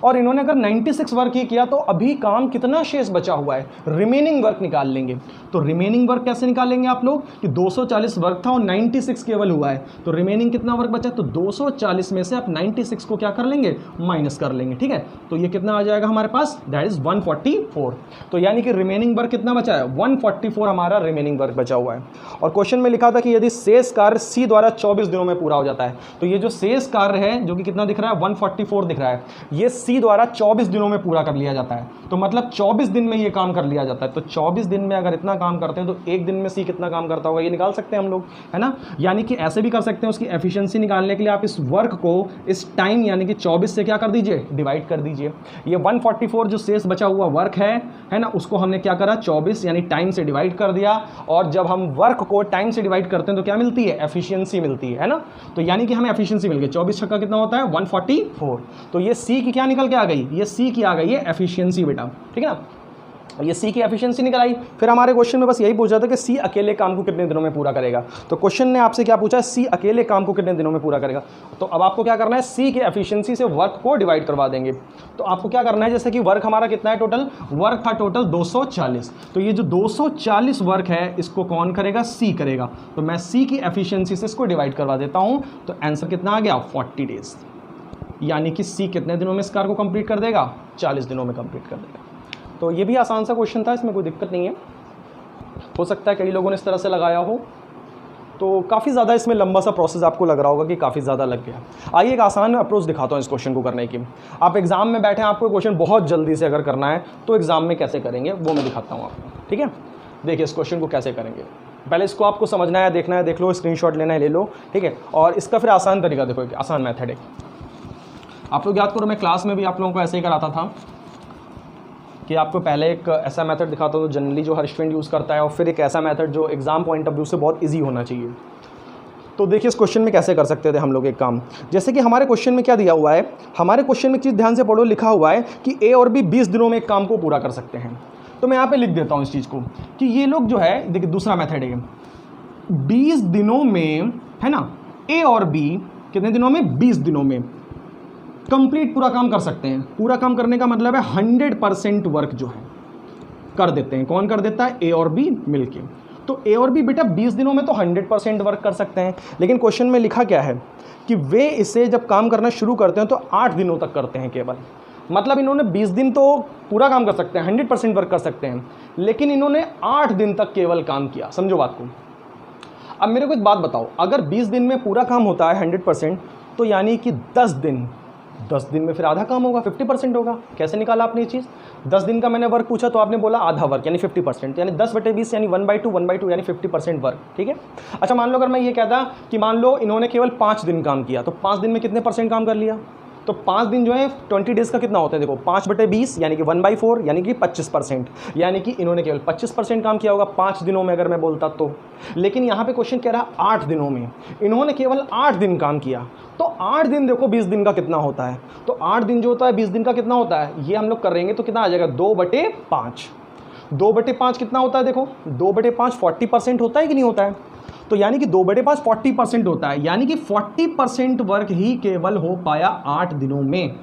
और इन्होंने अगर 96 वर्क ही किया तो अभी काम कितना शेष बचा हुआ है, रिमेनिंग वर्क निकाल लेंगे। तो रिमेनिंग वर्क कैसे निकालेंगे आप लोग कि 240 वर्क था और 96 केवल हुआ है, तो रिमेनिंग कितना वर्क बचा, तो 240 में से आप 96 को क्या कर लेंगे, माइनस कर लेंगे, ठीक है। तो ये कितना आ जाएगा हमारे पास, दैट इज 144। तो यानी कि रिमेनिंग वर्क कितना बचा है, 144 हमारा रिमेनिंग वर्क बचा हुआ है। और क्वेश्चन में लिखा था कि यदि शेष कार्य सी द्वारा 24 दिनों में पूरा हो जाता है, तो ये जो शेष कार्य है जो कि कितना दिख रहा है, 144 दिख रहा है, ये सी द्वारा 24 दिनों में पूरा कर लिया जाता है। तो मतलब 24 दिन में ये काम कर लिया जाता है। तो 24 दिन में अगर इतना काम करते हैं तो एक दिन में सी कितना काम करता होगा, ये निकाल सकते हैं हम लोग, है ना। यानी कि ऐसे भी कर सकते हैं, उसकी एफिशिएंसी निकालने के लिए आप इस वर्क को इस टाइम यानी कि 24 से क्या कर दीजिए, डिवाइड कर दीजिए। ये 144 जो शेष बचा हुआ वर्क है ना, उसको हमने क्या करा, 24 यानी टाइम से डिवाइड कर दिया। और जब हम वर्क को टाइम से डिवाइड करते हैं तो क्या मिलती है, एफिशिएंसी मिलती है ना। तो यानी कि हमें एफिशिएंसी मिल गई, 24 छक्का कितना होता है, 144। तो ये सी की क्या निकल के आ गई, ये सी की आ गई है एफिशिएंसी बेटा, ठीक है ना। ये सी की एफिशिएंसी निकल आई। फिर हमारे क्वेश्चन में बस यही पूछा था कि सी अकेले काम को कितने दिनों में पूरा करेगा। तो क्वेश्चन ने आपसे क्या पूछा, सी अकेले काम को कितने दिनों में पूरा करेगा। तो अब आपको क्या करना है, सी के एफिशिएंसी से वर्क को डिवाइड करवा देंगे। तो आपको क्या करना है, जैसे कि वर्क हमारा कितना है, टोटल वर्क था टोटल 240, तो ये जो 240 वर्क है इसको कौन करेगा, सी करेगा। तो मैं सी की एफिशिएंसी से इसको डिवाइड करवा देता हूँ। तो आंसर कितना आ गया, 40 डेज। यानी कि सी कितने दिनों में इस कार्य को कंप्लीट कर देगा, 40 दिनों में कंप्लीट कर देगा। तो ये भी आसान सा क्वेश्चन था, इसमें कोई दिक्कत नहीं है। हो सकता है कई लोगों ने इस तरह से लगाया हो, तो काफ़ी ज़्यादा इसमें लंबा सा प्रोसेस आपको लग रहा होगा कि काफ़ी ज़्यादा लग गया। आइए एक आसान अप्रोच दिखाता हूँ इस क्वेश्चन को करने की। आप एग्जाम में बैठे हैं, आपको क्वेश्चन बहुत जल्दी से अगर करना है तो एग्जाम में कैसे करेंगे वो मैं दिखाता हूँ आपको, ठीक है। देखिए इस क्वेश्चन को कैसे करेंगे, पहले इसको आपको समझना है, देखना है, देख लो, स्क्रीनशॉट लेना है ले लो, ठीक है। और इसका फिर आसान तरीका देखो, एक आसान मैथड है। आप लोग याद करो, मैं क्लास में भी आप लोगों को ऐसे ही कराता था कि आपको पहले एक ऐसा मेथड दिखाता हूँ जनरली जो हर स्टूडेंट यूज़ करता है, और फिर एक ऐसा मेथड जो एग्ज़ाम पॉइंट ऑफ व्यू से बहुत इजी होना चाहिए। तो देखिए इस क्वेश्चन में कैसे कर सकते थे हम लोग एक काम, जैसे कि हमारे क्वेश्चन में क्या दिया हुआ है, हमारे क्वेश्चन में एक चीज़ ध्यान से पढ़ो, लिखा हुआ है कि ए और बी 20 दिनों में एक काम को पूरा कर सकते हैं। तो मैं यहाँ पे लिख देता हूँ इस चीज़ को कि ये लोग जो है, देखिए दूसरा मेथड है 20 दिनों में, है ना, ए और बी कितने दिनों में, 20 दिनों में कंप्लीट पूरा काम कर सकते हैं। पूरा काम करने का मतलब है 100% वर्क जो है कर देते हैं। कौन कर देता है, ए और बी मिलके। तो ए और बी बेटा 20 दिनों में तो 100% वर्क कर सकते हैं, लेकिन क्वेश्चन में लिखा क्या है कि वे इसे जब काम करना शुरू करते हैं तो 8 दिनों तक करते हैं केवल। मतलब इन्होंने 20 दिन तो पूरा काम कर सकते हैं, 100% वर्क कर सकते हैं, लेकिन इन्होंने 8 दिन तक केवल काम किया। समझो बात को। अब मेरे को एक बात बताओ, अगर 20 दिन में पूरा काम होता है 100%, तो यानी कि 10 दिन में फिर आधा काम होगा, 50% होगा। कैसे निकाला आपने ये चीज़? 10 दिन का मैंने वर्क पूछा तो आपने बोला आधा वर्क यानी 50%, यानी 10/20 यानी 1/2 यानी 50% वर्क। ठीक है। अच्छा मान लो अगर मैं ये कहता कि मान लो इन्होंने केवल 5 दिन काम किया, तो 5 दिन में कितने % काम कर लिया? तो 5 दिन जो है 20 डेज़ का कितना होता है, देखो 5/20 यानी कि 1/4 यानी कि 25%, यानी कि इन्होंने केवल 25% काम किया होगा 5 दिनों में अगर मैं बोलता तो। लेकिन यहाँ पे क्वेश्चन कह रहा है 8 दिनों में, इन्होंने केवल 8 दिन काम किया। तो 8 दिन देखो 20 दिन का कितना होता है, तो 8 दिन जो होता है 20 दिन का कितना होता है, ये हम लोग करेंगे तो कितना आ जाएगा, 2/5। 2/5 कितना होता है, देखो 2/5 40% होता है कि नहीं होता है? तो यानी कि 2/5 40% होता है, यानी कि 40% वर्क ही केवल हो पाया 8 दिनों में।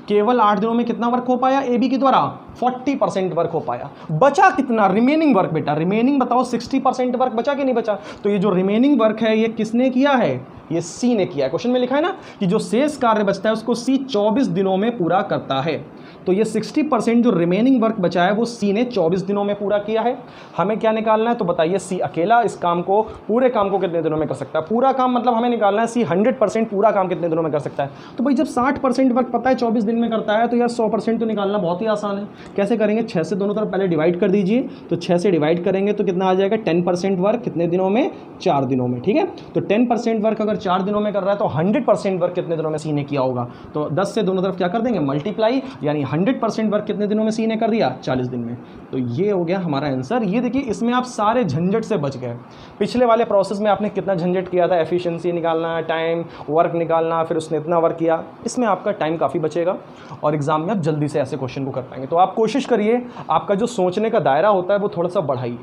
केवल 8 दिनों में कितना वर्क हो पाया ए बी के द्वारा, 40% वर्क हो पाया। बचा कितना, रिमेनिंग वर्क बेटा, रिमेनिंग बताओ 60% वर्क बचा कि नहीं बचा? तो ये जो रिमेनिंग वर्क है ये किसने किया है, ये सी ने किया है। क्वेश्चन में लिखा है ना कि जो शेष कार्य बचता है उसको सी 24 दिनों में पूरा करता है। तो ये 60% जो रिमेनिंग वर्क बचा है वो सी ने 24 दिनों में पूरा किया है। हमें क्या निकालना है, तो बताइए सी अकेला इस काम को, पूरे काम को कितने दिनों में कर सकता है? पूरा काम मतलब हमें निकालना है सी 100% पूरा काम कितने दिनों में कर सकता है। तो भाई जब 60% वर्क पता है 24 दिन में करता है, तो यार 100% तो निकालना बहुत ही आसान है। कैसे करेंगे, 6 से दोनों तरफ पहले डिवाइड कर दीजिए। तो 6 से डिवाइड करेंगे तो कितना आ जाएगा, 10% वर्क कितने दिनों में, 4 दिनों में। ठीक है। तो 10% वर्क अगर 4 दिनों में कर रहा है तो 100% वर्क कितने दिनों में सी ने किया होगा? तो 10 से दोनों तरफ क्या कर देंगे, मल्टीप्लाई, यानी 100% वर्क कितने दिनों में सी ने कर दिया, 40 दिन में। तो ये हो गया हमारा आंसर। ये देखिए इसमें आप सारे झंझट से बच गए। पिछले वाले प्रोसेस में आपने कितना झंझट किया था, एफिशिएंसी निकालना, टाइम, वर्क निकालना, फिर उसने इतना वर्क किया। इसमें आपका टाइम काफ़ी बचेगा और एग्जाम में आप जल्दी से ऐसे क्वेश्चन को कर पाएंगे। तो आप कोशिश करिए आपका जो सोचने का दायरा होता है वो थोड़ा सा बढ़ाइए।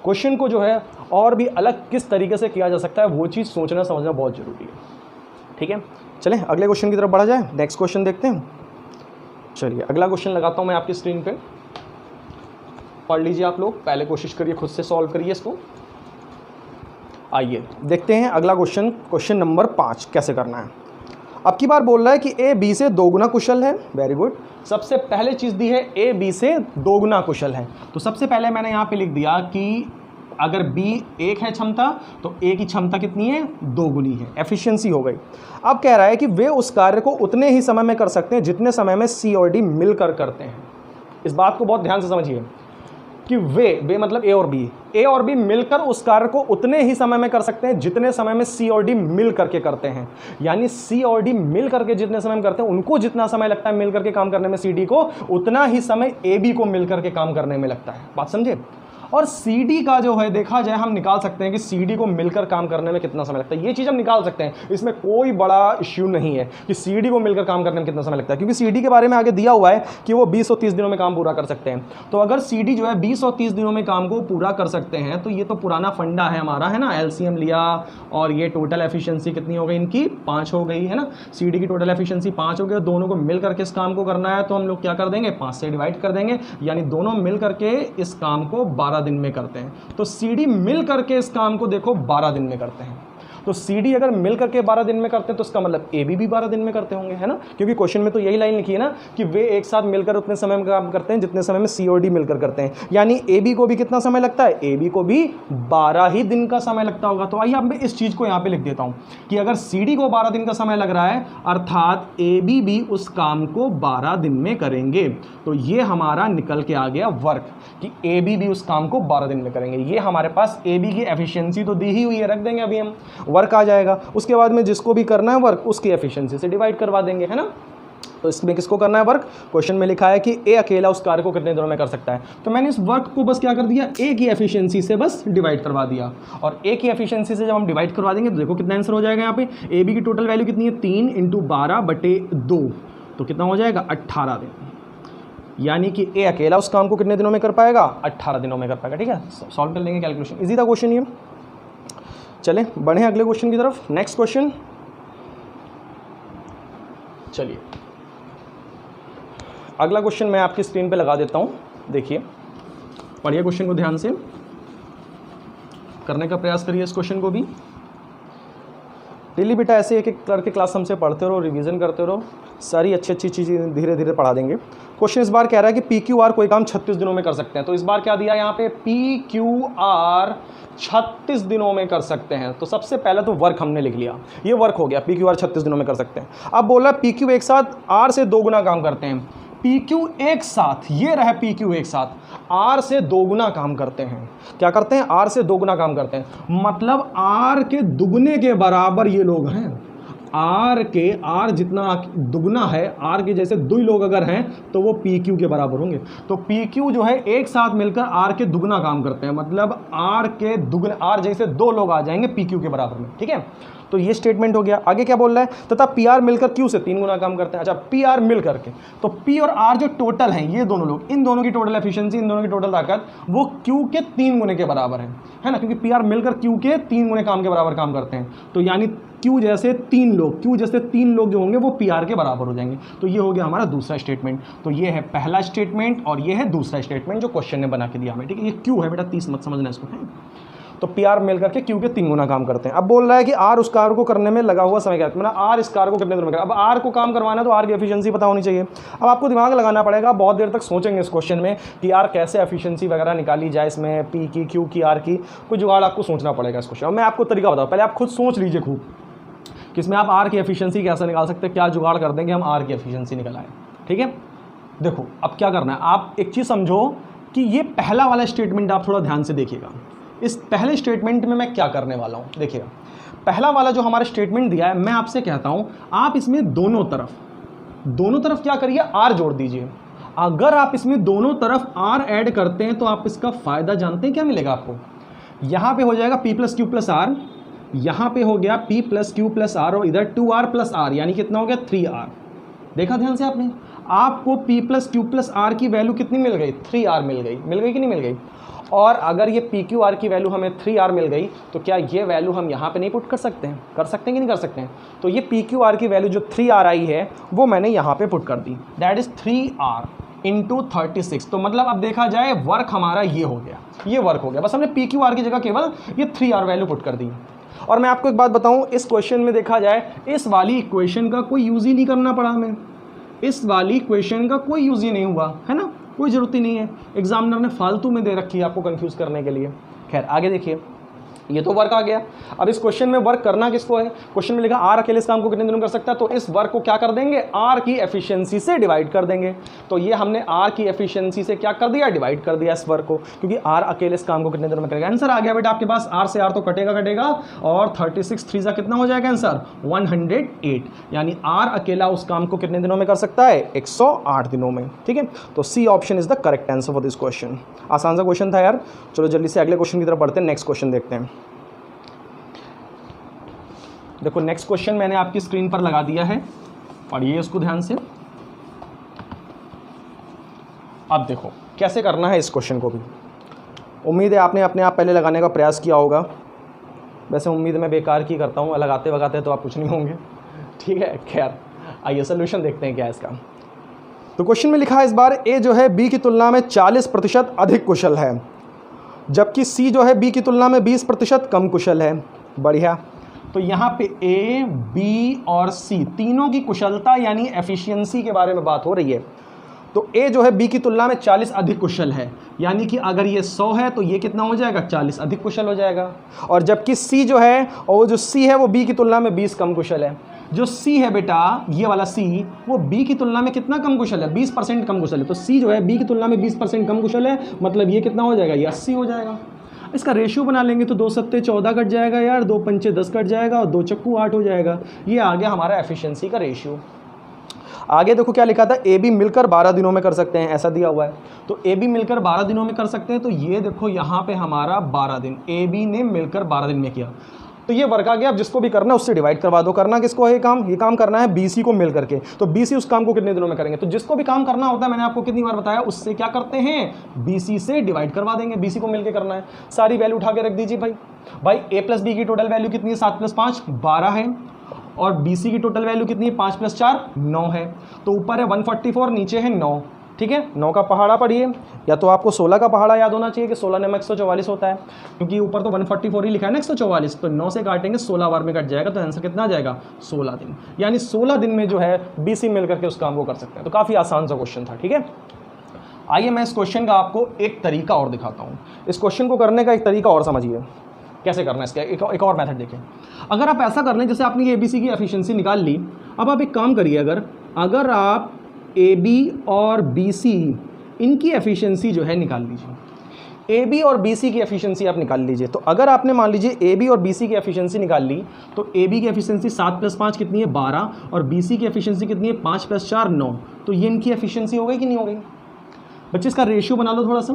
क्वेश्चन को जो है और भी अलग किस तरीके से किया जा सकता है वो चीज़ सोचना समझना बहुत ज़रूरी है। ठीक है, चलें अगले क्वेश्चन की तरफ बढ़ा जाए। नेक्स्ट क्वेश्चन देखते हैं। चलिए अगला क्वेश्चन लगाता हूँ मैं आपकी स्क्रीन पे, पढ़ लीजिए आप लोग। पहले कोशिश करिए खुद से सॉल्व करिए इसको। आइए देखते हैं अगला क्वेश्चन, क्वेश्चन नंबर 5 कैसे करना है। अब की बार बोल रहा है कि ए बी से 2 गुना कुशल है। Very good. सबसे पहले चीज़ दी है ए बी से 2 गुना कुशल है। तो सबसे पहले मैंने यहाँ पे लिख दिया कि अगर B 1 है क्षमता तो A की क्षमता कितनी है, 2 गुनी है। एफिशिएंसी हो गई। अब कह रहा है कि वे उस कार्य को उतने ही समय में कर सकते हैं जितने समय में C और D मिलकर करते हैं। इस बात को बहुत ध्यान से समझिए कि वे मतलब A और B मिलकर उस कार्य को उतने ही समय में कर सकते हैं जितने समय में C और D मिल करके करते हैं। यानी C और D मिल करके जितने समय में करते हैं उनको जितना समय लगता है मिल करके काम करने में CD को, उतना ही समय AB को मिल करके काम करने में लगता है। बात समझे? और CD का जो है देखा जाए हम निकाल सकते हैं कि CD को मिलकर काम करने में कितना समय लगता है। ये चीज़ हम निकाल सकते हैं, इसमें कोई बड़ा इश्यू नहीं है कि CD को मिलकर काम करने में कितना समय लगता है, क्योंकि CD के बारे में आगे दिया हुआ है कि वो 20 और 30 दिनों में काम पूरा कर सकते हैं। तो अगर CD जो है 20 और 30 दिनों में काम को पूरा कर सकते हैं तो ये तो पुराना फंडा है हमारा, है ना। LCM लिया और ये टोटल एफिशिएंसी कितनी हो गई इनकी, 5 हो गई, है ना। CD की टोटल एफिशिएंसी 5 हो गई। दोनों को मिल करके इस काम को करना है तो हम लोग क्या कर देंगे, 5 से डिवाइड कर देंगे, यानी दोनों मिल करके इस काम को 12 दिन में करते हैं। तो CD मिल करके इस काम को देखो 12 दिन में करते हैं। तो CD अगर मिल करके 12 दिन में करते हैं तो इसका मतलब AB भी 12 दिन में करते होंगे, है ना। क्योंकि क्वेश्चन में तो यही लाइन लिखी है ना कि वे एक साथ मिलकर उतने समय में काम करते हैं जितने समय में C और D मिलकर करते हैं। यानी AB को भी कितना समय लगता है, AB को भी 12 ही दिन का समय लगता होगा। तो आइए अब मैं इस चीज़ को यहाँ पे लिख देता हूँ कि अगर CD को 12 दिन का समय लग रहा है अर्थात AB भी उस काम को 12 दिन में करेंगे। तो ये हमारा निकल के आ गया वर्क कि AB भी उस काम को 12 दिन में करेंगे। ये हमारे पास AB की एफिशिएंसी तो दी ही हुई है, रख देंगे अभी हम, वर्क आ जाएगा। उसके बाद में जिसको भी करना है वर्क उसकी एफिशिएंसी से डिवाइड करवा देंगे, है ना। तो इसमें किसको करना है वर्क? क्वेश्चन में लिखा है कि ए अकेला उस कार्य को कितने दिनों में कर सकता है। तो मैंने इस वर्क को बस क्या कर दिया, ए की एफिशिएंसी से बस डिवाइड करवा दिया। और ए की एफिशिएंसी से जब हम डिवाइड करवा देंगे तो देखो कितना आंसर हो जाएगा यहाँ पे। ए बी की टोटल वैल्यू कितनी है, 3 × 12/2, तो कितना हो जाएगा 18 दिन। यानी कि ए अकेला उस काम को कितने दिनों में कर पाएगा, 18 दिनों में कर पाएगा। ठीक है, सॉल्व कर लेंगे कैलकुलेशन, इजी था क्वेश्चन ये। चलें बढ़े अगले क्वेश्चन की तरफ। नेक्स्ट क्वेश्चन, चलिए अगला क्वेश्चन मैं आपकी स्क्रीन पे लगा देता हूँ। देखिए, पढ़िए क्वेश्चन को ध्यान से, करने का प्रयास करिए इस क्वेश्चन को भी। डेली बेटा ऐसे एक एक करके क्लास हमसे पढ़ते रहो, रिवीजन करते रहो, सारी अच्छी अच्छी चीज़ें धीरे धीरे पढ़ा देंगे। क्वेश्चन इस बार कह रहा है कि PQR कोई काम 36 दिनों में कर सकते हैं। तो इस बार क्या दिया यहाँ पे, PQR 36 दिनों में कर सकते हैं। तो सबसे पहले तो वर्क हमने लिख लिया, ये वर्क हो गया, PQR 36 दिनों में कर सकते हैं। अब बोला PQ एक साथ R से 2 गुना काम करते हैं। PQ एक साथ, ये रहा PQ एक साथ R से 2 गुना काम करते हैं। क्या करते हैं, R से 2 गुना काम करते हैं, मतलब R के दुगने के बराबर ये लोग हैं। R जितना दुगना है, R के जैसे 2 लोग अगर हैं तो वो PQ के बराबर होंगे। तो PQ जो है एक साथ मिलकर R के दुगना काम करते हैं, मतलब R के दुगने, R जैसे 2 लोग आ जाएंगे PQ के बराबर में। ठीक है, तो ये स्टेटमेंट हो गया। आगे क्या बोल रहा है, तथा PR मिलकर Q से 3 गुना काम करते हैं। अच्छा, PR मिल करके, तो P और R जो टोटल हैं, ये दोनों लोग, इन दोनों की टोटल एफिशिएंसी, इन दोनों की टोटल ताकत वो Q के 3 गुने के बराबर है ना, क्योंकि PR मिलकर Q के 3 गुने काम के बराबर काम करते हैं। तो यानी Q जैसे 3 लोग जो होंगे वो PR के बराबर हो जाएंगे। तो ये हो गया हमारा दूसरा स्टेटमेंट। तो ये है पहला स्टेटमेंट और ये है दूसरा स्टेटमेंट जो क्वेश्चन ने बना के दिया हमें। ठीक है, ये Q है बेटा, 30 मत समझना इसको। तो PR मिलकर के Q के 3 गुना काम करते हैं। अब बोल रहा है कि R उस कार्य को करने में लगा हुआ समय क्या है, मतलब R इस कार्य को कितने दिनों में अब R को काम करवाना है तो R की एफिशिएंसी पता होनी चाहिए। अब आपको दिमाग लगाना पड़ेगा, बहुत देर तक सोचेंगे इस क्वेश्चन में कि यार कैसे एफिशिएंसी वगैरह निकाली जाए, इसमें P की, Q की, R की, कोई जुगाड़ आपको सोचना पड़ेगा इस क्वेश्चन। और मैं आपको तरीका बताऊँ, पहले आप खुद सोच लीजिए खूब कि इसमें आप R की एफिशिएंसी कैसे निकाल सकते हैं, क्या जुगाड़ कर देंगे हम R की एफिशिएंसी निकालें। ठीक है, देखो अब क्या करना है, आप एक चीज़ समझो कि ये पहला वाला स्टेटमेंट आप थोड़ा ध्यान से देखिएगा। इस पहले स्टेटमेंट में मैं क्या करने वाला हूँ, देखिएगा। पहला वाला जो हमारा स्टेटमेंट दिया है, मैं आपसे कहता हूँ आप इसमें दोनों तरफ क्या करिए, R जोड़ दीजिए। अगर आप इसमें दोनों तरफ R ऐड करते हैं तो आप इसका फ़ायदा जानते हैं क्या मिलेगा आपको। यहाँ पे हो जाएगा P + Q + R, यहाँ पे हो गया P + Q + R और इधर 2R + R, यानी कितना हो गया 3R। देखा ध्यान से आपने, आपको P + Q + R की वैल्यू कितनी मिल गई, 3R मिल गई कि नहीं मिल गई। और अगर ये PQR की वैल्यू हमें 3R मिल गई तो क्या ये वैल्यू हम यहाँ पे नहीं पुट कर सकते हैं कि नहीं कर सकते हैं। तो ये PQR की वैल्यू जो 3R आई है वो मैंने यहाँ पे पुट कर दी, दैट इज़ 3R × 36। तो मतलब अब देखा जाए वर्क हमारा ये हो गया, ये वर्क हो गया, बस हमने PQR की जगह केवल ये 3R वैल्यू पुट कर दी। और मैं आपको एक बात बताऊँ, इस क्वेश्चन में देखा जाए इस वाली इक्वेशन का कोई यूज़ ही नहीं करना पड़ा हमें, इस वाली इक्वेशन का कोई यूज़ ही नहीं हुआ है ना, कोई ज़रूरत ही नहीं है, एग्जामिनर ने फालतू में दे रखी है आपको कंफ्यूज करने के लिए। खैर आगे देखिए, ये तो वर्क आ गया। अब इस क्वेश्चन में वर्क करना किसको है, क्वेश्चन में लिखा R अकेले इस काम को कितने दिनों में कर सकता है, तो इस वर्क को क्या कर देंगे, R की एफिशिएंसी से डिवाइड कर देंगे। तो ये हमने R की एफिशिएंसी से क्या कर दिया, डिवाइड कर दिया इस वर्क को, क्योंकि R अकेले इस काम को कितने दिनों में करेगा। आंसर आ गया बेटा आपके पास, R से R तो कटेगा और 36 3 से कितना हो जाएगा आंसर 108, यानी R अकेला उस काम को कितने दिनों में कर सकता है, 108 दिनों में। ठीक है, तो C option is the correct answer for this question. आसान सा क्वेश्चन था यार। चलो जल्दी से अगले क्वेश्चन की तरफ बढ़ते हैं, नेक्स्ट क्वेश्चन देखते हैं। देखो नेक्स्ट क्वेश्चन मैंने आपकी स्क्रीन पर लगा दिया है, पढ़िए इसको ध्यान से। अब देखो कैसे करना है इस क्वेश्चन को भी, उम्मीद है आपने अपने आप पहले लगाने का प्रयास किया होगा, वैसे उम्मीद मैं बेकार की करता हूँ, लगाते वगाते तो आप कुछ नहीं होंगे। ठीक है, खैर आइए सोल्यूशन देखते हैं क्या है इसका। तो क्वेश्चन में लिखा है इस बार A जो है B की तुलना में 40% अधिक कुशल है, जबकि C जो है B की तुलना में 20% कम कुशल है। बढ़िया, तो यहाँ पे A, B और C तीनों की कुशलता यानी एफिशिएंसी के बारे में बात हो रही है। तो A जो है B की तुलना में 40 अधिक कुशल है, यानी कि अगर ये 100 है तो ये कितना हो जाएगा, 40 अधिक कुशल हो जाएगा। और जबकि C जो है, और वो जो C है वो B की तुलना में 20 कम कुशल है। जो C है बेटा, ये वाला C, वो B की तुलना में कितना कम कुशल है, 20% कम कुशल है। तो C जो है B की तुलना में 20% कम कुशल है, मतलब ये कितना हो जाएगा, ये 80 हो जाएगा। इसका रेशियो बना लेंगे तो 2 सत्ते 14 कट जाएगा यार, 2 पंचे 10 कट जाएगा और 2 चक्कू 8 हो जाएगा। ये आ गया हमारा एफिशिएंसी का रेशियो। आगे देखो क्या लिखा था, ए बी मिलकर 12 दिनों में कर सकते हैं, ऐसा दिया हुआ है। तो ए बी मिलकर 12 दिनों में कर सकते हैं, तो ये देखो यहाँ पे हमारा 12 दिन, ए बी ने मिलकर 12 दिन में किया, तो ये वर्क आ गया। अब जिसको भी करना है उससे डिवाइड करवा दो। करना किसको है ये काम करना है बीसी को मिल करके, तो बीसी उस काम को कितने दिनों में करेंगे। तो जिसको भी काम करना होता है, मैंने आपको कितनी बार बताया, उससे क्या करते हैं, बीसी से डिवाइड करवा देंगे, बीसी को मिलकर करना है। सारी वैल्यू उठा के रख दीजिए भाई ए प्लस बी की टोटल वैल्यू कितनी है, 7 + 5 12 है, और बीसी की टोटल वैल्यू कितनी है, 5 + 4 9 है। तो ऊपर है 144, नीचे है 9, ठीक है। 9 का पहाड़ा पढ़िए, या तो आपको 16 का पहाड़ा याद होना चाहिए कि 16 में 144 होता है, क्योंकि ऊपर तो 144 ही लिखा है ना, 144, तो 9 से काटेंगे 16 बार में कट जाएगा, तो आंसर कितना आ जाएगा, 16 दिन। यानी 16 दिन में जो है बीसी मिल करके उस काम को कर सकते हैं। तो काफ़ी आसान सा क्वेश्चन था, ठीक है। आइए मैं इस क्वेश्चन का आपको एक तरीका और दिखाता हूँ। इस क्वेश्चन को करने का एक तरीका और समझिए कैसे करना है इसका, एक और मेथड देखें। अगर आप ऐसा कर लें, जैसे आपने ये एबीसी की एफिशिएंसी निकाल ली, अब आप एक काम करिए, अगर आप ए बी और बी सी इनकी एफिशिएंसी जो है निकाल लीजिए, ए बी और बी सी की एफिशिएंसी आप निकाल लीजिए। तो अगर आपने मान लीजिए ए बी और बी सी की एफिशिएंसी निकाल ली, तो ए बी की एफिशिएंसी 7 + 5 कितनी है, 12, और बी सी की एफिशिएंसी कितनी है, 5 + 4 9। तो ये इनकी एफिशिएंसी हो गई कि नहीं हो गई बच्चे। इसका रेशियो बना लो थोड़ा सा,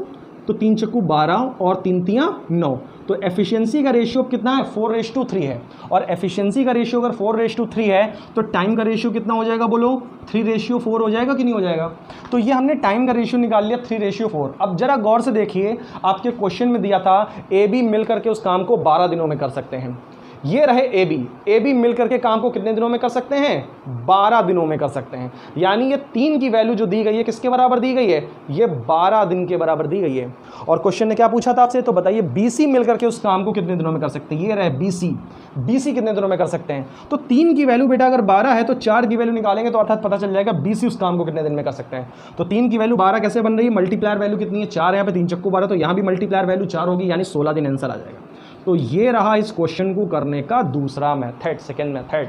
तो 3 × 12 और 3 × 3 9, तो एफिशिएंसी का रेशियो कितना है, 4:3 है। और एफिशिएंसी का रेशियो अगर 4:3 है, तो टाइम का रेशियो कितना हो जाएगा, बोलो 3:4 हो जाएगा कि नहीं हो जाएगा। तो ये हमने टाइम का रेशियो निकाल लिया 3:4। अब जरा गौर से देखिए, आपके क्वेश्चन में दिया था ए बी मिल करके उस काम को 12 दिनों में कर सकते हैं। ये रहे ए बी मिल करके काम को कितने दिनों में कर सकते हैं, 12 दिनों में कर सकते हैं। यानी ये 3 की वैल्यू जो दी गई है किसके बराबर दी गई है, ये 12 दिन के बराबर दी गई है। और क्वेश्चन ने क्या पूछा था आपसे, तो बताइए बीसी मिल करके उस काम को कितने दिनों में कर सकते हैं। ये रहे बीसी कितने दिनों में कर सकते हैं। तो 3 की वैल्यू बेटा अगर 12 है, तो 4 की वैल्यू निकालेंगे, तो अर्थात पता चल जाएगा बीसी उस काम को कितने दिन में कर सकते हैं। तो 3 की वैल्यू 12 कैसे बन रही है, मल्टीप्लायर वैल्यू कितनी है, 4, यहाँ पे 3 × 12, तो यहाँ भी मल्टीप्लायर वैल्यू 4 होगी, यानी 16 दिन आंसर आ जाएगा। तो ये रहा इस क्वेश्चन को करने का दूसरा मेथड, सेकेंड मेथड।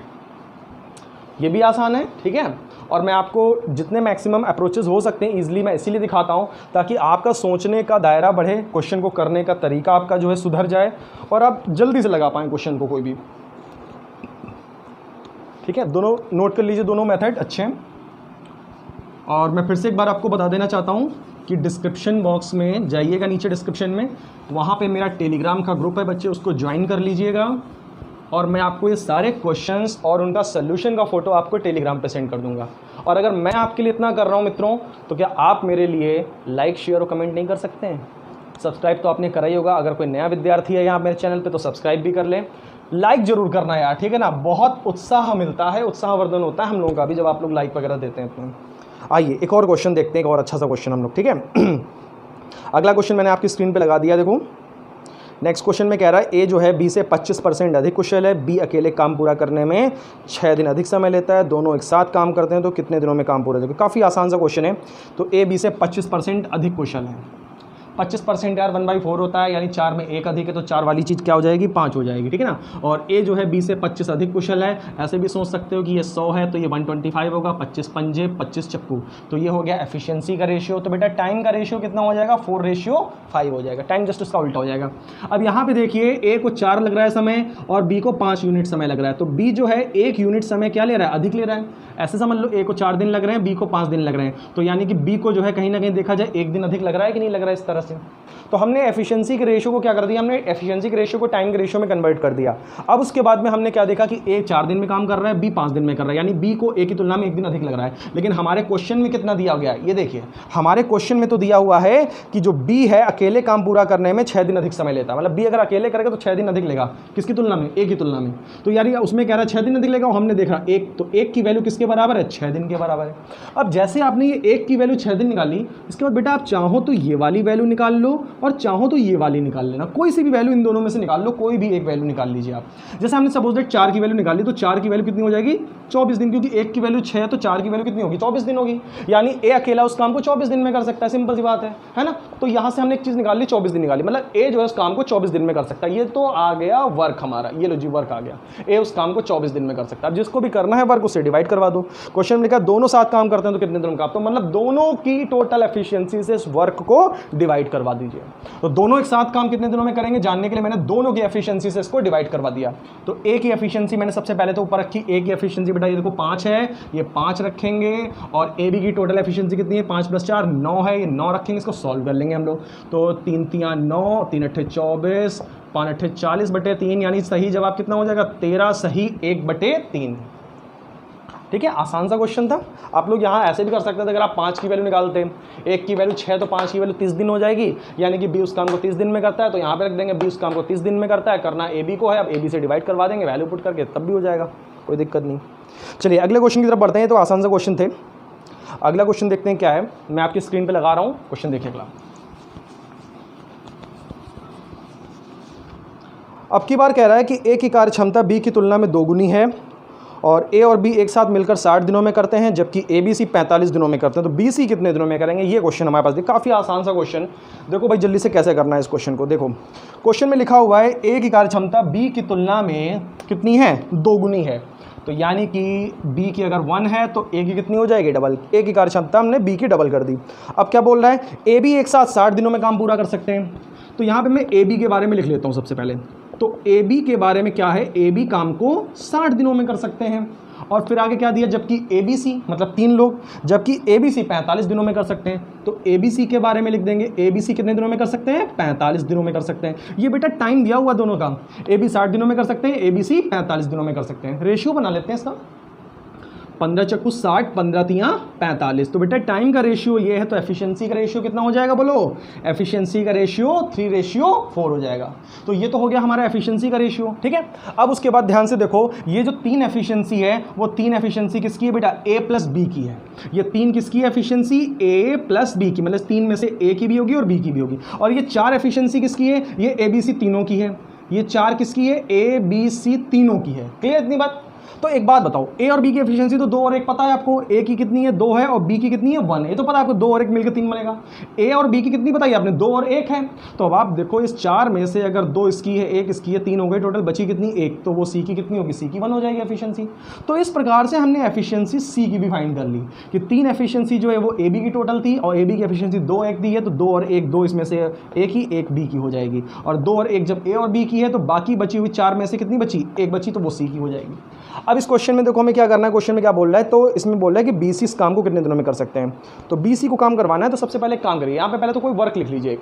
ये भी आसान है, ठीक है। और मैं आपको जितने मैक्सिमम अप्रोचेस हो सकते हैं ईजिली मैं इसीलिए दिखाता हूँ, ताकि आपका सोचने का दायरा बढ़े, क्वेश्चन को करने का तरीका आपका जो है सुधर जाए, और आप जल्दी से लगा पाएँ क्वेश्चन को कोई भी, ठीक है। दोनों नोट कर लीजिए, दोनों मेथड अच्छे हैं। और मैं फिर से एक बार आपको बता देना चाहता हूँ कि डिस्क्रिप्शन बॉक्स में जाइएगा, नीचे डिस्क्रिप्शन में, वहाँ पे मेरा टेलीग्राम का ग्रुप है बच्चे, उसको ज्वाइन कर लीजिएगा। और मैं आपको ये सारे क्वेश्चंस और उनका सोल्यूशन का फ़ोटो आपको टेलीग्राम पे सेंड कर दूंगा। और अगर मैं आपके लिए इतना कर रहा हूँ मित्रों, तो क्या आप मेरे लिए लाइक, शेयर और कमेंट नहीं कर सकते हैं। सब्सक्राइब तो आपने करा ही होगा, अगर कोई नया विद्यार्थी है यहाँ मेरे चैनल पर तो सब्सक्राइब भी कर लें। लाइक ज़रूर करना यार, ठीक है ना, बहुत उत्साह मिलता है, उत्साहवर्धन होता है हम लोगों का भी जब आप लोग लाइक वगैरह देते हैं तो। आइए एक और क्वेश्चन देखते हैं, एक और अच्छा सा क्वेश्चन हम लोग, ठीक है। अगला क्वेश्चन मैंने आपकी स्क्रीन पे लगा दिया, देखो। नेक्स्ट क्वेश्चन में कह रहा है ए जो है बी से 25% अधिक कुशल है, बी अकेले काम पूरा करने में 6 दिन अधिक समय लेता है, दोनों एक साथ काम करते हैं तो कितने दिनों में काम पूरा हो जाएगा। काफ़ी आसान सा क्वेश्चन है। तो ए बी से 25% अधिक कुशल है, 25% यार 1/4 होता है, यानी 4 में 1 अधिक है, तो 4 वाली चीज़ क्या हो जाएगी, 5 हो जाएगी, ठीक है ना। और ए जो है बी से 25 अधिक कुशल है, ऐसे भी सोच सकते हो कि ये 100 है तो ये 125 होगा, 25 पंजे 25 चप्पू, तो ये हो गया एफिशिएंसी का रेशियो। तो बेटा टाइम का रेशियो कितना हो जाएगा, 4:5 हो जाएगा, टाइम जस्ट उसका उल्टा हो जाएगा। अब यहाँ पे देखिए ए को 4 लग रहा है समय और बी को 5 यूनिट समय लग रहा है, तो बी जो है 1 यूनिट समय क्या ले रहा है, अधिक ले रहा है। ऐसे समझ लो ए को 4 दिन लग रहे हैं, बी को 5 दिन लग रहे हैं, तो यानी कि बी को जो है कहीं ना कहीं देखा जाए 1 दिन अधिक लग रहा है कि नहीं लग रहा है, इस तरह से। तो हमने एफिशिएंसी के रेशियो को क्या कर दिया, हमने एफिशिएंसी के रेशियो को टाइम के रेशियो में कन्वर्ट कर दिया। अब उसके बाद में हमने क्या देखा कि ए 4 दिन में काम कर रहा है, बी 5 दिन में कर रहा है, यानी बी को ए की तुलना में 1 दिन अधिक लग रहा है। लेकिन हमारे क्वेश्चन में कितना दिया गया है, ये देखिए, हमारे क्वेश्चन में तो दिया हुआ है कि जो बी है अकेले काम पूरा करने में 6 दिन अधिक समय लेता है, मतलब बी अगर अकेले करेगा तो 6 दिन अधिक लेगा, किसकी तुलना में, ए की तुलना में। तो यार उसमें कह रहा है 6 दिन अधिक लेगा, और हमने देखा 1, तो 1 की वैल्यू किसके बराबर है, 6 दिन के बराबर है। अब जैसे आपने ये 1 की वैल्यू 6 दिन निकाली, इसके बाद बेटा आप चाहो तो ये वाली वैल्यू निकाल लो और चाहो तो ये वाली निकाल लेना, कोई सी भी वैल्यू इन दोनों में से निकाल लो, कोई भी एक वैल्यू निकाल लीजिए आप। जैसे हमने सपोज दैट 4 की वैल्यू निकाली, तो 4 की वैल्यू कितनी हो जाएगी, 24 दिन, क्योंकि 1 की वैल्यू 6 है तो 4 की वैल्यू कितनी होगी, 24 दिन होगी। यानी ए अकेला उस काम को 24 दिन में कर सकता है, सिंपल सी बात है ना। तो यहाँ से हमने एक चीज़ निकाल ली, 24 दिन निकाली, मतलब ए जो है उस काम को 24 दिन में कर सकता है। ये तो आ गया वर्क हमारा, ये लो जी वर्क आ गया, ए उस काम को 24 दिन में कर सकता है। अब जिसको भी करना है वर्क उससे डिवाइड करवा दो। क्वेश्चन में लिखा दोनों साथ काम करते हैं तो कितने दिनों का, तो मतलब दोनों की टोटल एफिशिएंसी से इस वर्क को डिवाइड डिवाइड करवा दीजिए। तो दोनों एक साथ काम कितने दिनों में करेंगे जानने के लिए मैंने दोनों की एफिशिएंसी से इसको डिवाइड करवा दिया। तो ए की एफिशिएंसी मैंने सबसे पहले तो ऊपर रखी, ए की एफिशिएंसी बेटा ये देखो 5 है, ये 5 रखेंगे, और ए बी की टोटल एफिशिएंसी कितनी है 5 + 4 9 है, ये 9 रखेंगे, इसको सॉल्व कर लेंगे हम लोग। तो 3 × 9 3 × 8 24 5 × 8 40/3, यानी सही जवाब कितना हो जाएगा 13 सही 1/3। ठीक है, आसान सा क्वेश्चन था। आप लोग यहाँ ऐसे भी कर सकते थे, अगर आप 5 की वैल्यू निकालते हैं, 1 की वैल्यू 6 तो 5 की वैल्यू 30 दिन हो जाएगी, यानी कि बी उस काम को 30 दिन में करता है, तो यहाँ पे रख देंगे बी उस काम को 30 दिन में करता है, करना ए बी को है, अब ए बी से डिवाइड करवा देंगे वैल्यू पुट करके, तब भी हो जाएगा, कोई दिक्कत नहीं। चलिए अगले क्वेश्चन की तरफ बढ़ते हैं। तो आसान से क्वेश्चन थे, अगला क्वेश्चन देखते हैं क्या है। मैं आपकी स्क्रीन पर लगा रहा हूँ, क्वेश्चन देखिएगा। अब की बार कह रहा है कि ए की कार्य क्षमता बी की तुलना में 2 गुनी है, और ए और बी एक साथ मिलकर 60 दिनों में करते हैं, जबकि ए बी सी 45 दिनों में करते हैं। तो बी सी कितने दिनों में करेंगे, ये क्वेश्चन हमारे पास। काफ़ी आसान सा क्वेश्चन। देखो भाई जल्दी से कैसे करना है इस क्वेश्चन को। देखो क्वेश्चन में लिखा हुआ है ए की कार्य क्षमता बी की तुलना में कितनी है 2 गुनी है, तो यानी कि बी की अगर 1 है तो ए की कितनी हो जाएगी डबल। ए की कार्य क्षमता हमने बी की डबल कर दी। अब क्या बोल रहा है, ए बी एक साथ 60 दिनों में काम पूरा कर सकते हैं। तो यहाँ पे मैं ए बी के बारे में लिख लेता हूँ सबसे पहले। तो ए बी के बारे में क्या है, ए बी काम को 60 दिनों में कर सकते हैं, और फिर आगे क्या दिया, जबकि ए बी सी मतलब 3 लोग, जबकि ए बी सी 45 दिनों में कर सकते हैं। तो ए बी सी के बारे में लिख देंगे, ए बी सी कितने दिनों में कर सकते हैं 45 दिनों में कर सकते हैं। ये बेटा टाइम दिया हुआ दोनों का, ए बी 60 दिनों में कर सकते हैं, ए बी सी 45 दिनों में कर सकते हैं। रेशियो बना लेते हैं इसका, 15 × 60 15 × 45। तो बेटा टाइम का रेशियो ये है, तो एफिशिएंसी का रेशियो कितना हो जाएगा बोलो, एफिशिएंसी का रेशियो 3:4 हो जाएगा। तो ये तो हो गया हमारा एफिशिएंसी का रेशियो। ठीक है, अब उसके बाद ध्यान से देखो, ये जो 3 एफिशिएंसी है वो 3 एफिशिएंसी किसकी है बेटा, ए प्लस बी की है। ये 3 किसकी एफिशिएंसी, ए प्लस बी की, मतलब 3 में से ए की भी होगी और बी की भी होगी। और ये 4 एफिशिएंसी किसकी है, ये ए बी सी तीनों की है। ये 4 किसकी है, ए बी सी तीनों की है। क्लियर इतनी बात। तो एक बात बताओ, ए और बी की एफिशिएंसी तो 2 और 1 पता है आपको, ए की कितनी है 2 है, और बी की कितनी है 1 है, ये तो पता है आपको, 2 और 1 मिलकर 3 बनेगा। ए और बी की कितनी बताई आपने, 2 और 1 है। तो अब आप देखो इस 4 में से अगर 2 इसकी है, 1 इसकी है, 3 हो गई, टोटल बची कितनी 1, तो वो सी की कितनी होगी, सी की 1 हो जाएगी एफिशिएंसी। तो इस प्रकार से हमने एफिशिएंसी सी की भी फाइंड कर ली कि 3 एफिशिएंसी जो है वो ए बी की टोटल थी, और ए बी की एफिशिएंसी 2 1 दी है, तो 2 और 1 2 इसमें से ए की 1 बी की हो जाएगी, और 2 और 1 जब ए और बी की है तो बाकी बची हुई 4 में से कितनी बची, 1 बची, तो वो सी की हो जाएगी। अब इस क्वेश्चन में देखो हमें क्या करना है, क्वेश्चन में क्या बोल रहा है, तो इसमें बोल रहा है कि बीसी इस काम को कितने दिनों में कर सकते हैं। तो बीसी को काम करवाना है, तो सबसे पहले एक काम करिए, यहाँ पे पहले तो कोई वर्क लिख लीजिए।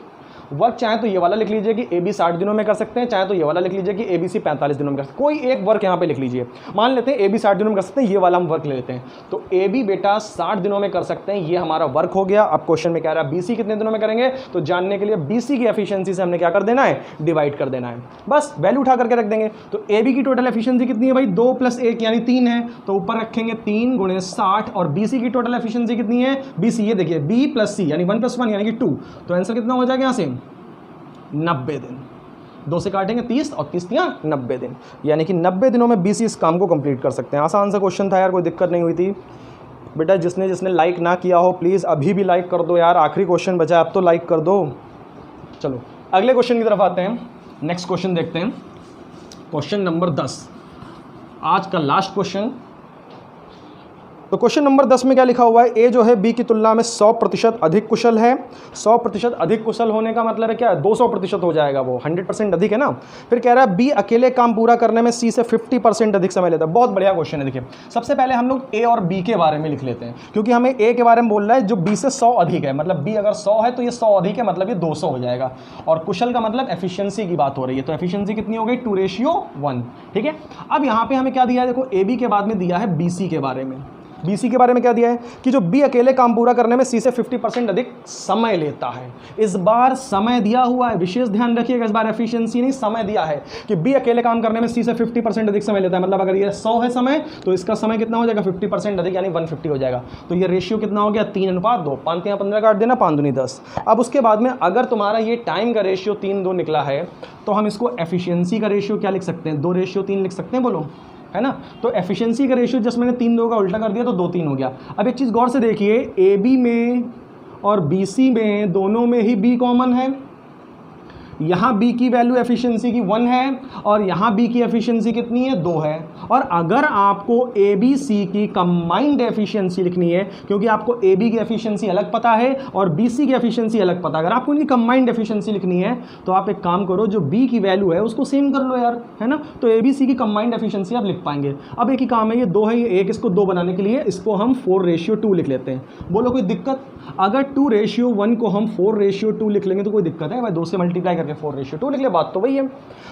वर्क चाहे तो ये वाला लिख लीजिए कि ए बी 60 दिनों में कर सकते हैं, चाहे तो ये वाला लिख लीजिए कि ए बी सी 45 दिनों में कर सकते हैं। कोई एक वर्क यहाँ पे लिख लीजिए। मान लेते हैं ए बी 60 दिनों में कर सकते हैं, ये वाला हम वर्क ले लेते हैं। तो ए बी बेटा 60 दिनों में कर सकते हैं, ये हमारा वर्क हो गया। अब क्वेश्चन में कह रहा है बी सी कितने दिनों में करेंगे, तो जानने के लिए बी सी की एफिशिएंसी से हमने क्या कर देना है, डिवाइड कर देना है, बस वैल्यू उठा करके रख देंगे। तो ए बी की टोटल एफिशिएंसी कितनी है भाई, 2 + 1 यानी 3 है, तो ऊपर रखेंगे 3 × 60, और बी सी की टोटल एफिशिएंसी कितनी है, बी सी ये देखिए बी प्लस सी यानी 1 + 1 यानी कि 2। तो आंसर कितना हो जाएगा यहाँ से 90 दिन। 2 से काटेंगे 30 और 30 × 90 दिन, यानी कि 90 दिनों में बीसी इस काम को कंप्लीट कर सकते हैं। आसान सा क्वेश्चन था यार, कोई दिक्कत नहीं हुई थी। बेटा जिसने लाइक ना किया हो प्लीज़ अभी भी लाइक कर दो यार, आखिरी क्वेश्चन बचा, अब तो लाइक कर दो। चलो अगले क्वेश्चन की तरफ आते हैं। नेक्स्ट क्वेश्चन देखते हैं, क्वेश्चन नंबर 10, आज का लास्ट क्वेश्चन। तो क्वेश्चन नंबर 10 में क्या लिखा हुआ है, ए जो है बी की तुलना में 100% अधिक कुशल है। 100% अधिक कुशल होने का मतलब है क्या, 200% हो जाएगा, वो 100% अधिक है ना। फिर कह रहा है बी अकेले काम पूरा करने में सी से 50% अधिक समय लेता है। बहुत बढ़िया क्वेश्चन है। देखिए सबसे पहले हम लोग ए और बी के बारे में लिख लेते हैं, क्योंकि हमें ए के बारे में बोल रहा है जो बी से 100 अधिक है, मतलब बी अगर 100 है तो ये 100 अधिक है, मतलब ये 200 हो जाएगा। और कुशल का मतलब एफिशिएंसी की बात हो रही है, तो एफिशिएंसी कितनी हो गई 2:1। ठीक है, अब यहाँ पे हमें क्या दिया है, देखो ए बी के बाद में दिया है बी सी के बारे में। बीसी के बारे में क्या दिया है कि जो बी अकेले काम पूरा करने में सी से 50% अधिक समय लेता है। इस बार समय दिया हुआ है, विशेष ध्यान रखिएगा, इस बार एफिशिएंसी नहीं समय दिया है कि बी अकेले काम करने में सी से 50% अधिक समय लेता है। मतलब अगर ये 100 है समय तो इसका समय कितना हो जाएगा 50% अधिक यानी 150 हो जाएगा। तो ये रेशियो कितना हो गया 3:2, 5 × 15 काट देना, 5 × 2 = 10। अब उसके बाद में अगर तुम्हारा ये टाइम का रेशियो 3:2 निकला है तो हम इसको एफिशिएंसी का रेशियो क्या लिख सकते हैं, 2:3 लिख सकते हैं, बोलो है ना। तो एफिशिएंसी का रेशियो जस्ट मैंने 3:2 का उल्टा कर दिया तो 2:3 हो गया। अब एक चीज़ गौर से देखिए, ए बी में और बी सी में दोनों में ही बी कॉमन है, यहाँ बी की वैल्यू एफिशिएंसी की 1 है और यहाँ बी की एफिशिएंसी कितनी है, 2 है। और अगर आपको ए बी सी की कंबाइंड एफिशिएंसी लिखनी है, क्योंकि आपको ए बी की एफिशिएंसी अलग पता है और बी सी की एफिशिएंसी अलग पता है, अगर आपको इनकी कंबाइंड एफिशिएंसी लिखनी है तो आप एक काम करो, जो बी की वैल्यू है उसको सेम कर लो यार, है ना। तो ए बी सी की कंबाइंड एफिशिएंसी आप लिख पाएंगे। अब एक ही काम है, ये 2 है, ये 1, इसको 2 बनाने के लिए इसको हम 4:2 लिख लेते हैं। बोलो कोई दिक्कत? अगर 2:1 को हम 4:2 लिख लेंगे तो कोई दिक्कत है भाई? 2 से मल्टीप्लाई करके 4:2 लिख ले, बात तो वही है।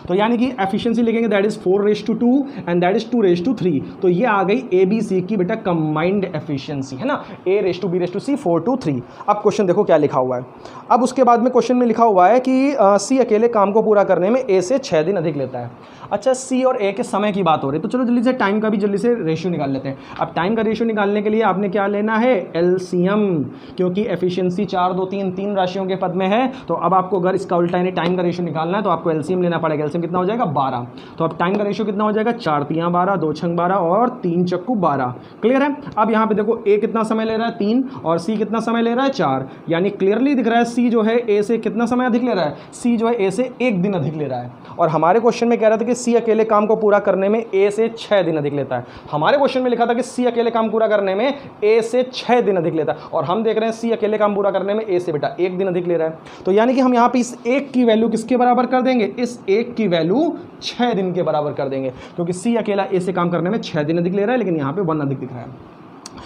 तो यानी कि एफिशिएंसी लिखेंगे that is 4:2 and that is 2:3। तो ये आ गई ए बी सी की बेटा कंबाइंड एफिशिएंसी, है ना, A/B/C 4:3। अब क्वेश्चन देखो क्या लिखा हुआ है। अब उसके बाद में क्वेश्चन में लिखा हुआ है कि सी अकेले काम को पूरा करने में ए से 6 दिन अधिक लेता है। अच्छा, सी और ए के समय की बात हो रही है, तो चलो जल्दी से टाइम का भी जल्दी से रेशियो निकाल लेते हैं। अब टाइम का रेशियो निकालने के लिए आपने क्या लेना है, एलसीएम, क्योंकि एफिशिएंसी 4, 2, 3 राशियों के पद में है। तो अब आपको अगर इसका उल्टा यानी टाइम का रेशियो निकालना है तो आपको एलसीएम लेना पड़ेगा। एलसीएम कितना हो जाएगा, 12। तो अब टाइम का रेशियो कितना हो जाएगा, 4 × 3 = 12, 2 × 12 और 3 × 12। क्लियर है। अब यहाँ पे देखो ए कितना समय ले रहा है, 3, और सी कितना समय ले रहा है, 4। यानी क्लियरली दिख रहा है सी जो है ए से कितना समय अधिक ले रहा है, सी जो है ए से 1 दिन अधिक ले रहा है। और हमारे क्वेश्चन में कह रहा था कि सी अकेले काम को पूरा करने में ए से 6 दिन अधिक लेता है। हमारे क्वेश्चन में लिखा था कि सी अकेले काम पूरा करने में ए से 6 दिन अधिक लेता है, और हम देख रहे हैं सी अकेले काम पूरा करने में ए से बेटा 1 दिन अधिक ले रहा है। तो यानी कि हम यहाँ पे इस 1 की वैल्यू किसके बराबर कर देंगे, इस 1 की वैल्यू 6 दिन के बराबर कर देंगे, क्योंकि सी अकेला ए से काम करने में 6 दिन अधिक ले रहा है, लेकिन यहाँ पे 1 अधिक दिख रहा है।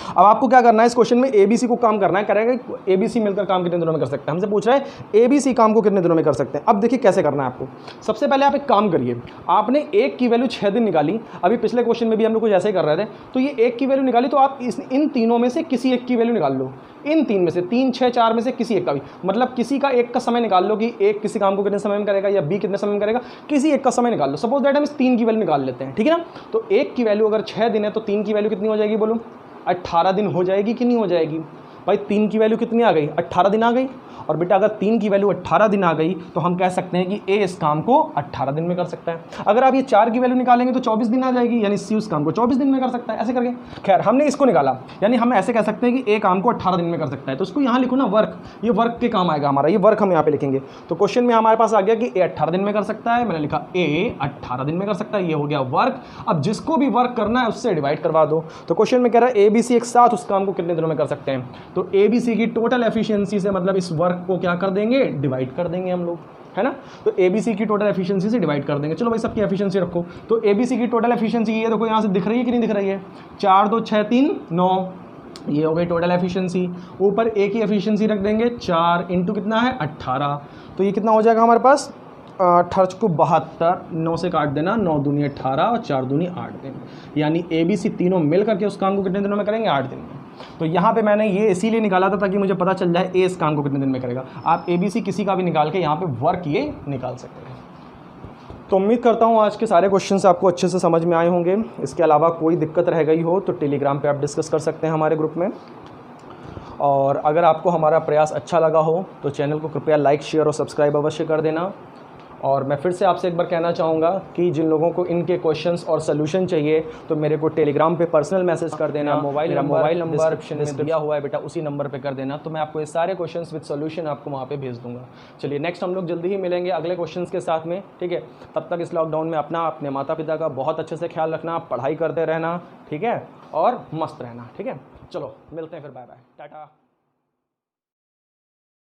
अब आपको क्या करना है, इस क्वेश्चन में ए बी सी को काम करना है। करेंगे ए बी सी मिलकर काम कितने दिनों में कर सकते हैं, हमसे पूछ रहा है ए बी सी काम को कितने दिनों में कर सकते हैं। अब देखिए कैसे करना है आपको। सबसे पहले आप एक काम करिए, आपने 1 की वैल्यू 6 दिन निकाली, अभी पिछले क्वेश्चन में भी हम लोग कुछ ऐसे ही कर रहे थे। तो ये 1 की वैल्यू निकाली, तो आप इन तीनों में से किसी एक की वैल्यू निकाल लो, इन 3 में से, 3, 6, 4 में से किसी एक का भी, मतलब किसी का एक का समय निकाल लो कि एक किसी काम को कितने समय में करेगा या बी कितने समय में करेगा, किसी एक का समय निकाल लो। सपोज दैट हम इस 3 की वैल्यू निकाल लेते हैं, ठीक है ना। तो 1 की वैल्यू अगर 6 दिन है तो 3 की वैल्यू कितनी हो जाएगी, बोलो 18 दिन हो जाएगी कि नहीं हो जाएगी भाई। 3 की वैल्यू कितनी आ गई, 18 दिन आ गई। और बेटा अगर 3 की वैल्यू 18 दिन आ गई तो हम कह सकते हैं कि ए इस काम को 18 दिन में कर सकता है। अगर आप ये 4 की वैल्यू निकालेंगे तो 24 दिन आ जाएगी, यानी सी उस काम को 24 दिन में कर सकता है, ऐसे करके। खैर हमने इसको निकाला, यानी हम ऐसे कह सकते हैं कि ए काम को 18 दिन में कर सकता है। तो उसको यहाँ लिखो ना, वर्क, ये वर्क के काम आएगा हमारा, ये वर्क हम यहाँ पे लिखेंगे। तो क्वेश्चन में हमारे पास आ गया कि ए 18 दिन में कर सकता है, मैंने लिखा ए 18 दिन में कर सकता है, ये हो गया वर्क। अब जिसको भी वर्क करना है उससे डिवाइड करवा दो। तो क्वेश्चन में कह रहा है ए बी सी एक साथ उस काम को कितने दिनों में कर सकते हैं। तो ए बी सी की टोटल एफिशिएंसी से मतलब इस वर्क को क्या कर देंगे, डिवाइड कर देंगे हम लोग, है ना। तो एबीसी की टोटल एफिशिएंसी से डिवाइड कर देंगे। चलो भाई सबकी एफिशिएंसी रखो। तो एबीसी की टोटल एफिशिएंसी ये देखो यहाँ से दिख रही है कि नहीं दिख रही है, 4, 2, 6, 3, 9, ये हो गई टोटल एफिशिएंसी। ऊपर ए की एफिशिएंसी रख देंगे 4 इंटू कितना है 18। तो ये कितना हो जाएगा हमारे पास, 18 को 72, 9 से काट देना, 9 दूनी 18 और 4 दूनी 8 दिन, यानी एबीसी तीनों मिल करके उस काम को कितने दिनों में करेंगे, 8 दिन में। तो यहाँ पे मैंने ये इसीलिए निकाला था ताकि मुझे पता चल जाए ए इस काम को कितने दिन में करेगा। आप एबीसी किसी का भी निकाल के यहाँ पे वर्क ये निकाल सकते हैं। तो उम्मीद करता हूँ आज के सारे क्वेश्चंस आपको अच्छे से समझ में आए होंगे। इसके अलावा कोई दिक्कत रह गई हो तो टेलीग्राम पे आप डिस्कस कर सकते हैं हमारे ग्रुप में। और अगर आपको हमारा प्रयास अच्छा लगा हो तो चैनल को कृपया लाइक, शेयर और सब्सक्राइब अवश्य कर देना। और मैं फिर से आपसे एक बार कहना चाहूँगा कि जिन लोगों को इनके क्वेश्चंस और सोल्यूशन चाहिए तो मेरे को टेलीग्राम पे पर्सनल मैसेज कर देना। मोबाइल नंबर डिस्क्रिप्शन में दिया हुआ है बेटा, उसी नंबर पे कर देना, तो मैं आपको ये सारे क्वेश्चंस विद सोल्यूशन आपको वहाँ पे भेज दूँगा। चलिए नेक्स्ट हम लोग जल्दी ही मिलेंगे अगले क्वेश्चंस के साथ में, ठीक है। तब तक इस लॉकडाउन में अपने माता पिता का बहुत अच्छे से ख्याल रखना, पढ़ाई करते रहना, ठीक है, और मस्त रहना, ठीक है। चलो मिलते हैं फिर, बाय बाय, टाटा।